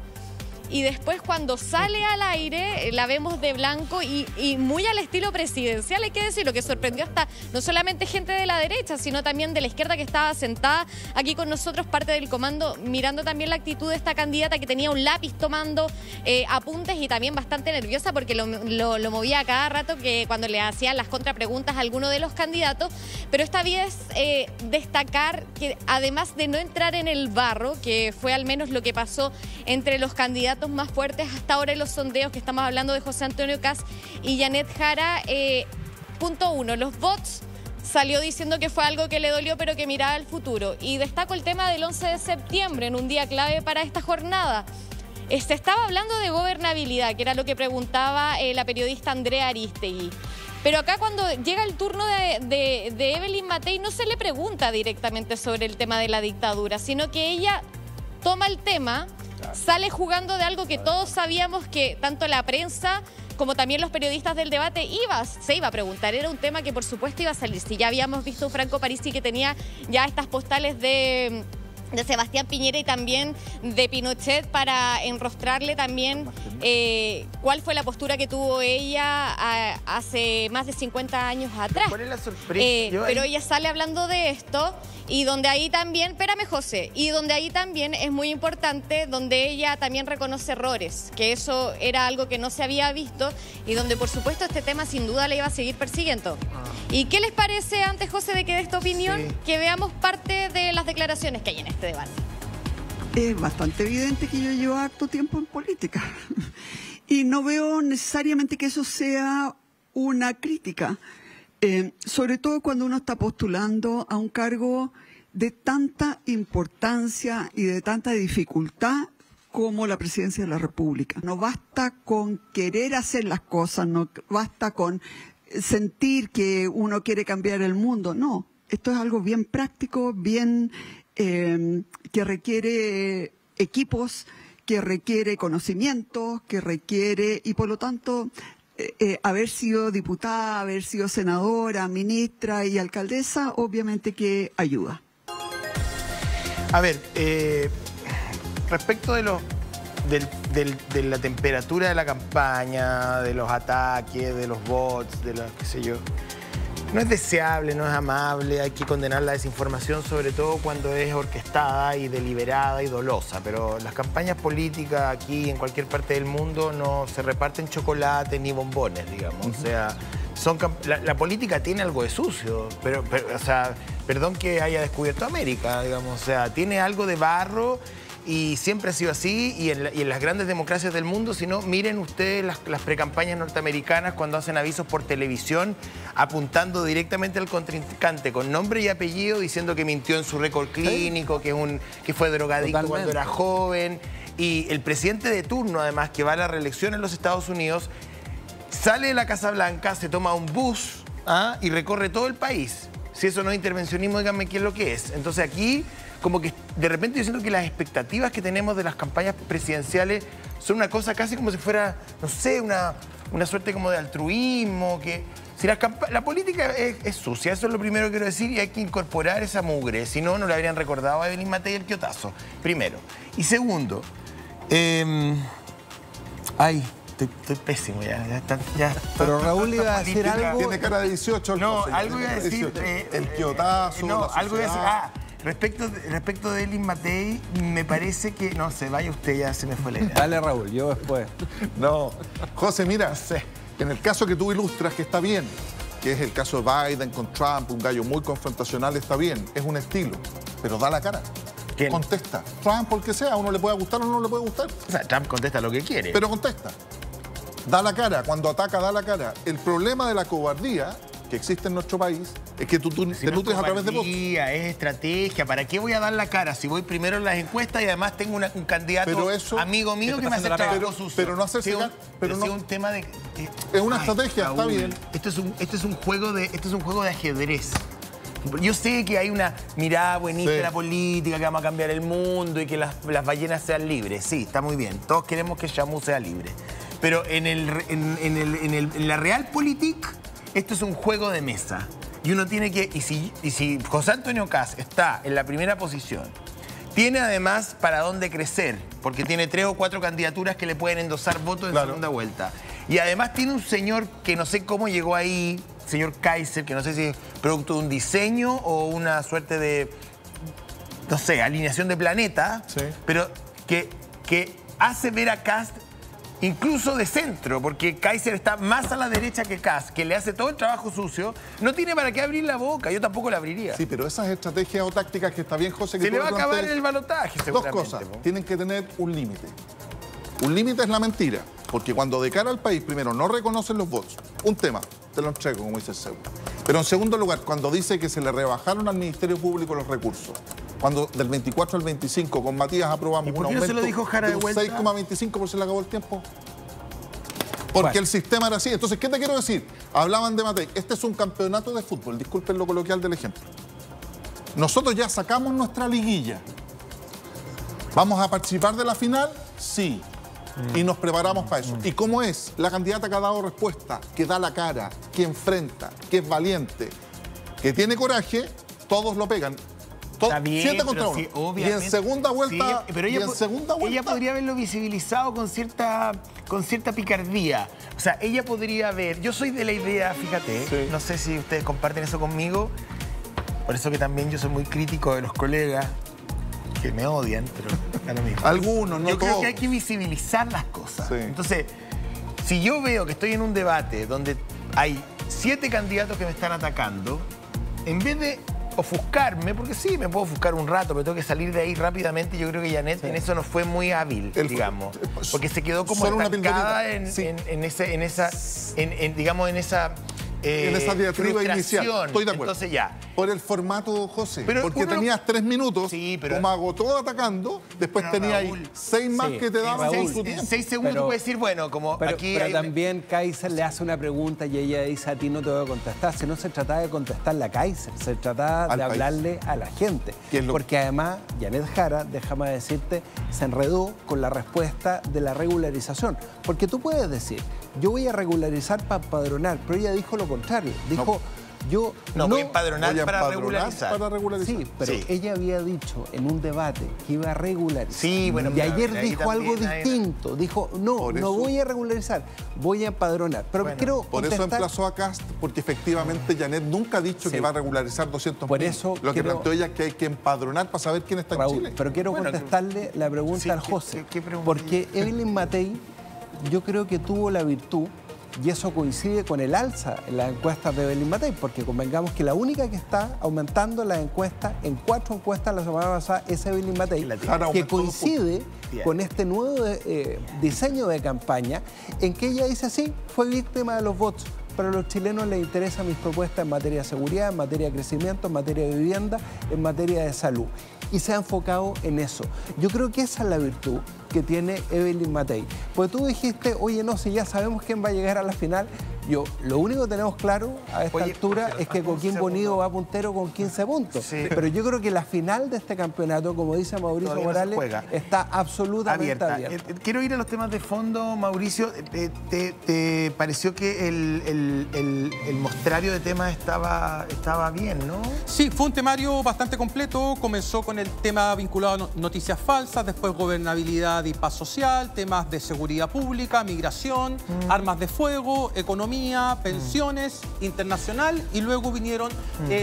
y después cuando sale al aire la vemos de blanco y muy al estilo presidencial, hay que decirlo, que sorprendió hasta no solamente gente de la derecha, sino también de la izquierda, que estaba sentada aquí con nosotros, parte del comando, mirando también la actitud de esta candidata, que tenía un lápiz tomando apuntes, y también bastante nerviosa porque lo movía a cada rato, que cuando le hacían las contrapreguntas a alguno de los candidatos. Pero esta vez destacar que, además de no entrar en el barro, que fue al menos lo que pasó entre los candidatos más fuertes hasta ahora en los sondeos, que estamos hablando de José Antonio Kast y Janet Jara, punto 1, los bots, salió diciendo que fue algo que le dolió, pero que miraba al futuro. Y destaco el tema del 11 de septiembre, en un día clave para esta jornada. Se estaba hablando de gobernabilidad, que era lo que preguntaba la periodista Andrea Aristegui. Pero acá, cuando llega el turno de Evelyn Matei, no se le pregunta directamente sobre el tema de la dictadura, sino que ella toma el tema, sale jugando de algo que todos sabíamos que tanto la prensa como también los periodistas del debate se iba a preguntar. Era un tema que por supuesto iba a salir. Si ya habíamos visto Franco Parisi, que tenía ya estas postales de Sebastián Piñera y también de Pinochet, para enrostrarle también cuál fue la postura que tuvo ella hace más de 50 años atrás. ¿Cuál es la sorpresa? Pero ella sale hablando de esto, y donde ahí también, espérame José, y donde ahí también es muy importante, donde ella también reconoce errores, que eso era algo que no se había visto, y donde por supuesto este tema sin duda le iba a seguir persiguiendo. ¿Y qué les parece, antes José de que dé esta opinión, que veamos parte de las declaraciones que hay en este debate? Es bastante evidente que yo llevo harto tiempo en política y no veo necesariamente que eso sea una crítica, sobre todo cuando uno está postulando a un cargo de tanta importancia y de tanta dificultad como la presidencia de la República. No basta con querer hacer las cosas, no basta con sentir que uno quiere cambiar el mundo, no. Esto es algo bien práctico, bien que requiere equipos, que requiere conocimientos, que requiere, y por lo tanto, haber sido diputada, haber sido senadora, ministra y alcaldesa, obviamente que ayuda. A ver, respecto de los de la temperatura de la campaña, de los ataques, de los bots, de qué sé yo. No es deseable, no es amable, hay que condenar la desinformación, sobre todo cuando es orquestada y deliberada y dolosa. Pero las campañas políticas aquí, en cualquier parte del mundo, no se reparten chocolate ni bombones, digamos. O sea, la política tiene algo de sucio, pero, o sea, perdón que haya descubierto América, digamos. O sea, tiene algo de barro. Y siempre ha sido así, y en las grandes democracias del mundo. Si no, miren ustedes las precampañas norteamericanas cuando hacen avisos por televisión apuntando directamente al contrincante con nombre y apellido, diciendo que mintió en su récord clínico, que fue drogadicto cuando era joven. Y el presidente de turno, además, que va a la reelección en los Estados Unidos, sale de la Casa Blanca, se toma un bus y recorre todo el país. Si eso no es intervencionismo, díganme qué es lo que es. Entonces aquí, como que de repente yo siento que las expectativas que tenemos de las campañas presidenciales son una cosa casi como si fuera, no sé, una suerte como de altruismo, que si la política es sucia, eso es lo primero que quiero decir, y hay que incorporar esa mugre, si no, no le habrían recordado a Evelyn Matei el quiotazo, primero. Y segundo, estoy pésimo ya. Pero Raúl iba a decir algo. Tiene cara de 18. No, algo iba a decir. El quiotazo. No, algo iba a decir. Respecto de Evelyn Matei, me parece que. No sé, vaya usted, ya se me fue la idea. Dale, Raúl, yo después. No. José, mira, No sé. en el caso que tú ilustras, que está bien, que es el caso de Biden con Trump, un gallo muy confrontacional, está bien, es un estilo, pero da la cara. ¿Quién? Contesta. Trump, por que sea, a uno le puede gustar o no le puede gustar. O sea, Trump contesta lo que quiere. Pero contesta. Da la cara, cuando ataca, da la cara. El problema de la cobardía que existe en nuestro país es que tú te nutres a través de votos. Es estrategia. ¿Para qué voy a dar la cara si voy primero en las encuestas y además tengo un candidato amigo mío que me hace trabajo sucio? Pero no hacerse pero no, un tema de... es una estrategia, Raúl, está bien. Esto es un juego de ajedrez. Yo sé que hay una mirada buenista de la política, que vamos a cambiar el mundo y que las ballenas sean libres. Sí, está muy bien. Todos queremos que Shamu sea libre. Pero en la realpolitik, esto es un juego de mesa. Y uno tiene que... Y si José Antonio Kast está en la primera posición, tiene además para dónde crecer, porque tiene 3 o 4 candidaturas que le pueden endosar votos en segunda vuelta. Y además tiene un señor que no sé cómo llegó ahí, señor Kaiser, que no sé si es producto de un diseño o una suerte de, no sé, alineación de planeta, pero que hace ver a Kast incluso de centro, porque Kaiser está más a la derecha que Kast, que le hace todo el trabajo sucio, no tiene para qué abrir la boca, yo tampoco la abriría. Sí, pero esas estrategias o tácticas que está bien, José, que se le va a acabar el balotaje, seguramente. Dos cosas, tienen que tener un límite. Un límite es la mentira, porque cuando de cara al país, primero, no reconocen los votos, un tema, te lo entrego, como dice el Seu. Pero en segundo lugar, cuando dice que se le rebajaron al Ministerio Público los recursos, cuando del 24 al 25 con Matías aprobamos un aumento se lo dijo Jara de vuelta? 6,25 por si le acabó el tiempo. Porque el sistema era así. Entonces, ¿qué te quiero decir? Hablaban de Matei. Este es un campeonato de fútbol. Disculpen lo coloquial del ejemplo. Nosotros ya sacamos nuestra liguilla. ¿Vamos a participar de la final? Sí. Y nos preparamos para eso. ¿Y cómo es? La candidata que ha dado respuesta, que da la cara, que enfrenta, que es valiente, que tiene coraje, todos lo pegan. Está bien, 7 contra 1. Sí, y en segunda vuelta, sí, pero ella podría haberlo visibilizado con cierta picardía. O sea, ella podría haber... Yo soy de la idea, fíjate, no sé si ustedes comparten eso conmigo, por eso que también yo soy muy crítico de los colegas que me odian, pero a lo mismo. Algunos, no yo todos. Creo que hay que visibilizar las cosas. Entonces, si yo veo que estoy en un debate donde hay 7 candidatos que me están atacando, en vez de ofuscarme, porque sí, me puedo ofuscar un rato, pero tengo que salir de ahí rápidamente. Yo creo que Janet en eso no fue muy hábil, digamos, porque se quedó como estancada en esa diatriba inicial. Estoy de acuerdo. Entonces ya. Por el formato, José. Porque tenías 3 minutos, como agotó atacando, después tenías ahí 6 más que te daban 6 segundos. Tú puedes decir, bueno, como aquí... Pero también Kaiser le hace una pregunta y ella dice, a ti no te voy a contestar. Si no se trataba de contestarle a Kaiser, se trataba de hablarle a la gente. Porque además, Janet Jara, déjame decirte, se enredó con la respuesta de la regularización. Porque tú puedes decir, yo voy a regularizar para empadronar, pero ella dijo lo contrario. Dijo, Yo No, voy a empadronar para regularizar. Sí, pero ella había dicho en un debate que iba a regularizar. Sí, bueno, y ayer ahí dijo algo distinto. Dijo, no voy a regularizar, voy a empadronar. Pero quiero por eso emplazó a Kast, porque efectivamente Janet nunca ha dicho que va a regularizar 200.000. Por eso lo que planteó ella es que hay que empadronar para saber quién está en Chile. Pero quiero contestarle la pregunta al José. Porque Evelyn Matei, yo creo que tuvo la virtud, y eso coincide con el alza en las encuestas de Evelyn Matei, porque convengamos que la única que está aumentando las encuestas, en 4 encuestas la semana pasada, es Evelyn Matei, que coincide con este nuevo diseño de campaña, en que ella dice, sí, fue víctima de los bots, pero a los chilenos les interesan mis propuestas en materia de seguridad, en materia de crecimiento, en materia de vivienda, en materia de salud. Y se ha enfocado en eso. Yo creo que esa es la virtud que tiene Evelyn Matei. Pues tú dijiste, oye, no, si ya sabemos quién va a llegar a la final. Lo único que tenemos claro a esta altura es que Coquimbo Bonito va puntero con 15 puntos. Sí. Pero yo creo que la final de este campeonato, como dice Mauricio Morales, está absolutamente abierta. Quiero ir a los temas de fondo, Mauricio. ¿Te pareció que el mostrario de temas estaba bien, no? Sí, fue un temario bastante completo. Comenzó con el tema vinculado a noticias falsas, después gobernabilidad y paz social, temas de seguridad pública, migración, armas de fuego, economía, pensiones, internacional, y luego vinieron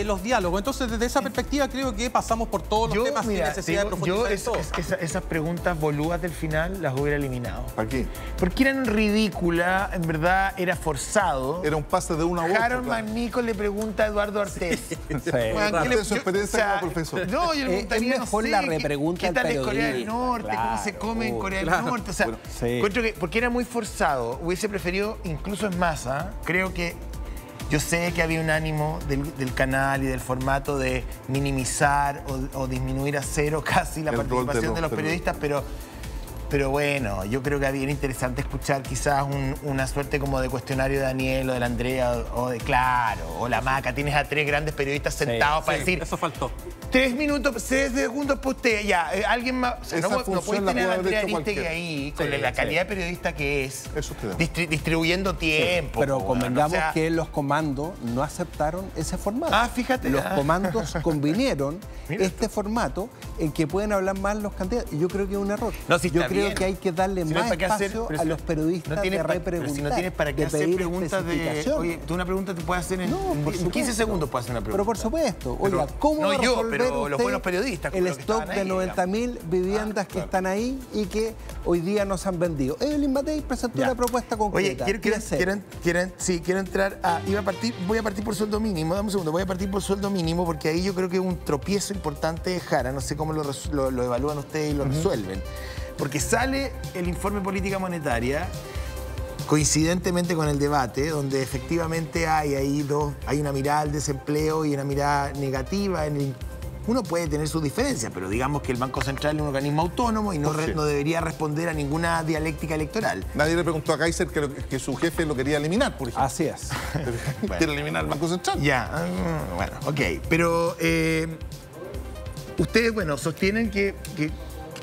los diálogos. Entonces, desde esa perspectiva, creo que pasamos por todos los temas sin necesidad de profundizar en todo. Esas preguntas boludas del final las hubiera eliminado. ¿Para qué? Porque eran ridículas, en verdad era forzado. Era un pase de una a otra. Harold McNichol le pregunta a Eduardo Artés. Su experiencia como profesor. No, yo le preguntaría, es mejor la repregunta ¿qué tal es Corea del Norte? ¿Cómo se come en Corea del Norte? O sea, encuentro que, porque era muy forzado, hubiese preferido, incluso en masa, creo que yo sé que había un ánimo del canal y del formato de minimizar o disminuir a cero casi la participación de los periodistas, pero bueno, yo creo que era interesante escuchar quizás una suerte como de cuestionario de Daniel o de la Andrea o de Claro, o la Maca. Tienes a 3 grandes periodistas sentados para decir... Eso faltó. 3 minutos, 3 segundos para usted, ya. Alguien más... O sea, no puedes tener a Andrea Aristegui ahí, con la calidad de periodista que es, distribuyendo tiempo. Pero convengamos que los comandos no aceptaron ese formato. Fíjate. Los comandos convinieron este formato en que pueden hablar más los candidatos. Y yo creo que es un error. Yo creo que hay que darle más espacio a los periodistas de repreguntar. Si no tienes para qué hacer preguntas de... Oye, tú una pregunta te puedes hacer en 15 segundos, puedes hacer una pregunta. Pero por supuesto. Oiga, ¿cómo va a resolver pero los buenos periodistas, el stock de 90.000 viviendas que están ahí y que hoy día no se han vendido? Evelyn Matei presentó una propuesta concreta. Oye, quiero entrar a... Voy a partir por sueldo mínimo. Dame un segundo. Voy a partir por sueldo mínimo porque ahí yo creo que es un tropiezo importante de Jara. No sé cómo lo evalúan ustedes y lo resuelven. Porque sale el informe política monetaria coincidentemente con el debate, donde efectivamente hay una mirada al desempleo y una mirada negativa. Uno puede tener sus diferencias, pero digamos que el Banco Central es un organismo autónomo y no debería responder a ninguna dialéctica electoral. Nadie le preguntó a Kaiser que su jefe lo quería eliminar, por ejemplo. Así es. Quiere eliminar el Banco Central. Ya, bueno, ok. Pero ustedes, sostienen que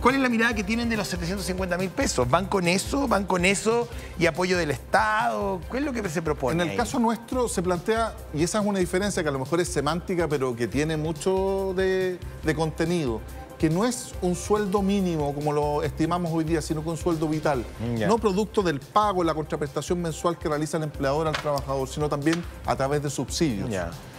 ¿cuál es la mirada que tienen de los 750.000 pesos? ¿Van con eso y apoyo del Estado? ¿Qué es lo que se propone? En el caso nuestro se plantea, y esa es una diferencia que a lo mejor es semántica, pero que tiene mucho de contenido, que no es un sueldo mínimo como lo estimamos hoy día, sino que un sueldo vital. No producto del pago, la contraprestación mensual que realiza el empleador al trabajador, sino también a través de subsidios.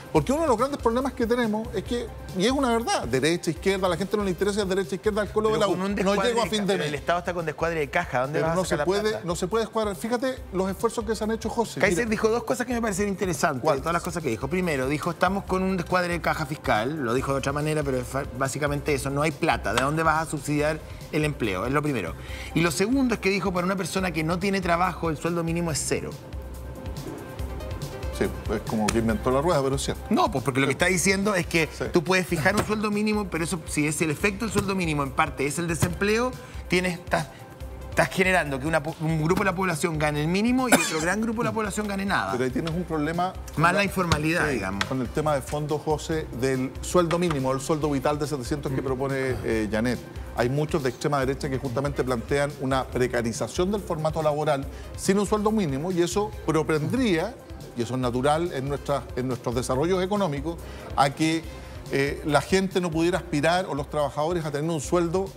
Porque uno de los grandes problemas que tenemos es que, y es una verdad, derecha, izquierda, a la gente no le interesa derecha, izquierda, al colo de la U. No llego a fin de mes. El Estado está con descuadre de caja. ¿Dónde vas a sacar la plata? No se puede descuadrar. Fíjate los esfuerzos que se han hecho, José. Kaiser dijo 2 cosas que me parecieron interesantes. De todas las cosas que dijo. Primero, dijo, estamos con un descuadre de caja fiscal. Lo dijo de otra manera, pero es básicamente eso. No hay plata. ¿De dónde vas a subsidiar el empleo? Es lo primero. Y lo segundo es que dijo, para una persona que no tiene trabajo, el sueldo mínimo es 0. Sí, es como que inventó la rueda, pero es cierto. No, pues porque lo que está diciendo es que tú puedes fijar un sueldo mínimo, pero eso, si es el efecto del sueldo mínimo, en parte es el desempleo, estás generando que un grupo de la población gane el mínimo y otro gran grupo de la población gane nada. Pero ahí tienes un problema... Más la informalidad, digamos. Con el tema de fondo, José, del sueldo mínimo, el sueldo vital de 700 que propone Janet. Hay muchos de extrema derecha que justamente plantean una precarización del formato laboral sin un sueldo mínimo y eso propondría y eso es natural en nuestros desarrollos económicos, a que la gente no pudiera aspirar o los trabajadores a tener un sueldo,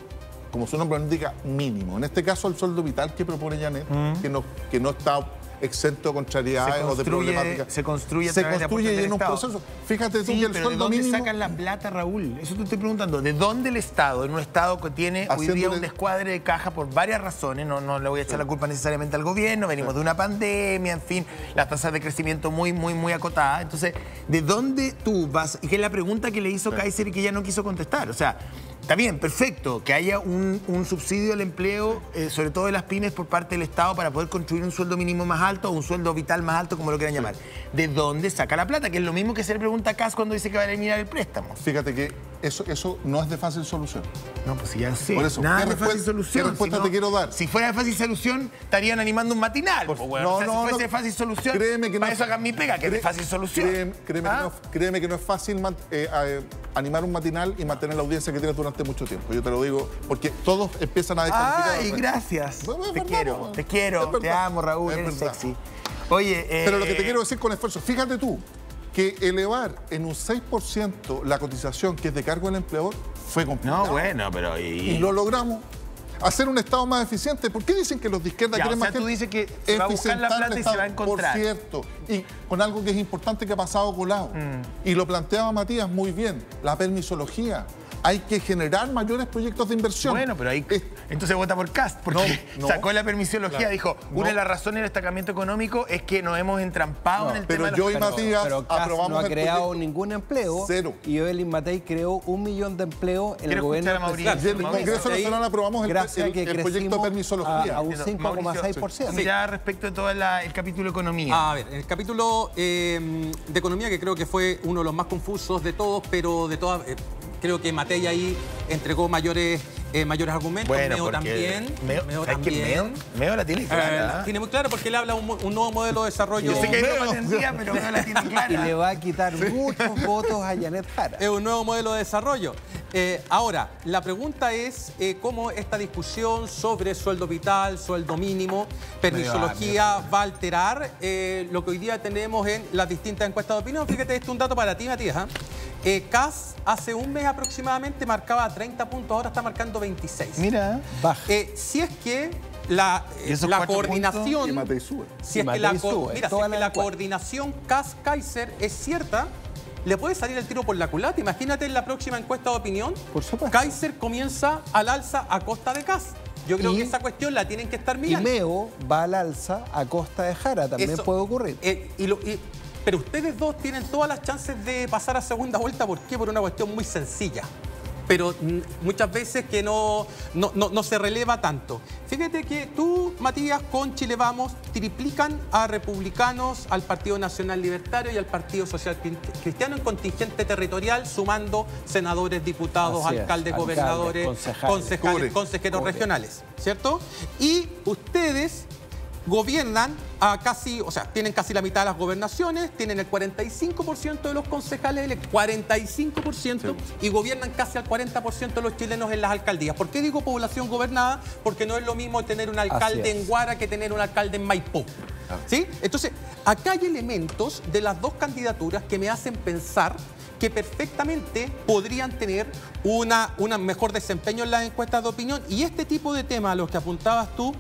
como su nombre lo indica, mínimo. En este caso, el sueldo vital que propone Janet, que no está exento de contrariedades o de problemáticas. Se construye y en un proceso. Fíjate tú que el sueldo mínimo... ¿De dónde sacan la plata, Raúl? Eso te estoy preguntando. ¿De dónde el Estado, en un Estado que tiene hoy día un descuadre de caja por varias razones, no le voy a echar la culpa necesariamente al gobierno, venimos de una pandemia, en fin, las tasas de crecimiento muy acotadas. Entonces, ¿de dónde tú vas? Y que es la pregunta que le hizo Kaiser y que ella no quiso contestar. O sea, está bien, perfecto, que haya un subsidio al empleo, sobre todo de las pymes, por parte del Estado para poder construir un sueldo mínimo más alto o un sueldo vital más alto, como lo quieran llamar. ¿De dónde saca la plata? Que es lo mismo que se le pregunta a Kass cuando dice que va a eliminar el préstamo. Fíjate que eso no es de fácil solución. No, pues ya sé. Por eso, nada de fácil solución. ¿Qué respuesta te quiero dar? Si fuera de fácil solución, estarían animando un matinal. Si fuese de fácil solución, créeme que para eso hagan mi pega, que es de fácil solución. Créeme que no es fácil animar un matinal y mantener la audiencia que tienes durante mucho tiempo. Yo te lo digo, porque todos empiezan a descalificar. Ay, gracias. Te quiero, te amo, Raúl, eres sexy. Oye, pero lo que te quiero decir con esfuerzo, fíjate tú, que elevar en un 6% la cotización que es de cargo del empleador fue complicado. No, bueno, pero... Y lo logramos. Hacer un Estado más eficiente. ¿Por qué dicen que los de izquierda quieren más gente? Tú dices que se va a buscar la plata y se va a encontrar. Por cierto, y con algo que es importante que ha pasado colado. Y lo planteaba Matías muy bien, la permisología. Hay que generar mayores proyectos de inversión. Bueno, pero ahí... Entonces vota por Kast, porque sacó la permisología, dijo, una de las razones del estancamiento económico es que nos hemos entrampado en el tema de yo y Matías aprobamos no ha creado ningún empleo. Cero. Y Evelyn Matei creó 1 millón de empleos en el gobierno. En el Congreso Nacional aprobamos el proyecto de permisología. A un 5,6%. Mira, respecto de todo el capítulo de economía. A ver, el capítulo de economía, que creo que fue uno de los más confusos de todos, pero de todas... Creo que Matei ahí entregó mayores argumentos. Bueno, Meo también. Meo la tiene clara. Tiene muy claro porque él habla un nuevo modelo de desarrollo. Yo sé que no lo entendía, pero Meo la tiene clara. Y le va a quitar muchos votos a Janet Jara. Es un nuevo modelo de desarrollo. Ahora, la pregunta es cómo esta discusión sobre sueldo vital, sueldo mínimo, permisología va a alterar lo que hoy día tenemos en las distintas encuestas de opinión. Fíjate, esto es un dato para ti, Matías. Kass hace un mes aproximadamente marcaba 30 puntos, ahora está marcando 26. Mira, baja. Si es que la coordinación... Si es que la coordinación Kass-Kaiser es cierta, le puede salir el tiro por la culata. Imagínate en la próxima encuesta de opinión, por supuesto, Kaiser comienza al alza a costa de Kass. Yo creo que esa cuestión la tienen que estar mirando. Y Meo va al alza a costa de Jara, también puede ocurrir. Pero ustedes dos tienen todas las chances de pasar a segunda vuelta. ¿Por qué? Por una cuestión muy sencilla. Pero muchas veces que no se releva tanto. Fíjate que tú, Matías, con Chile Vamos, triplican a republicanos, al Partido Nacional Libertario y al Partido Social Cristiano en contingente territorial, sumando senadores, diputados, alcaldes, gobernadores, consejeros regionales, ¿cierto? Y ustedes gobiernan a casi, o sea, tienen casi la mitad de las gobernaciones, tienen el 45% de los concejales, el 45%, y gobiernan casi al 40% de los chilenos en las alcaldías. ¿Por qué digo población gobernada? Porque no es lo mismo tener un alcalde en Guara que tener un alcalde en Maipú. ¿Sí? Entonces, acá hay elementos de las dos candidaturas que me hacen pensar que perfectamente podrían tener un mejor desempeño en las encuestas de opinión. Y este tipo de temas a los que apuntabas tú,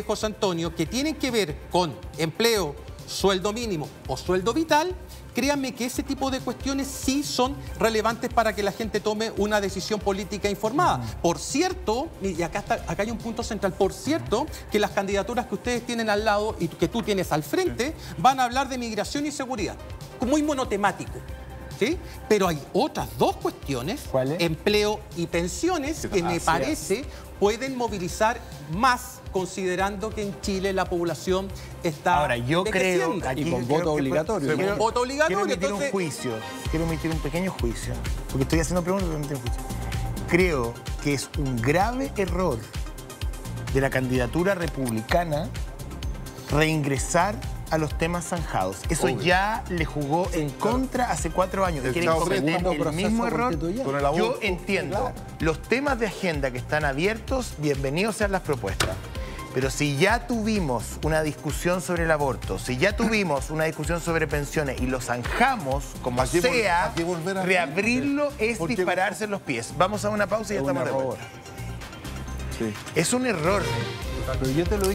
José Antonio, que tienen que ver con empleo, sueldo mínimo o sueldo vital, créanme que ese tipo de cuestiones sí son relevantes para que la gente tome una decisión política informada. Por cierto, y acá hay un punto central, por cierto, que las candidaturas que ustedes tienen al lado y que tú tienes al frente van a hablar de migración y seguridad, muy monotemático. ¿Sí? Pero hay otras dos cuestiones, empleo y pensiones, que me parece pueden movilizar más, considerando que en Chile la población está Ahora, yo creo... Y con voto obligatorio. Con voto obligatorio. Quiero emitir un juicio, quiero emitir un pequeño juicio, porque estoy haciendo preguntas, pero emitir un juicio. Creo que es un grave error de la candidatura republicana reingresar a los temas zanjados. Eso ya le jugó en contra hace 4 años. ¿Quieren cometer el mismo error? Yo entiendo. Los temas de agenda que están abiertos, bienvenidos sean las propuestas. Pero si ya tuvimos una discusión sobre el aborto, si ya tuvimos una discusión sobre pensiones y lo zanjamos, como sea, reabrirlo es dispararse en los pies. Vamos a una pausa y ya estamos de vuelta. Sí. Es un error. Pero yo te lo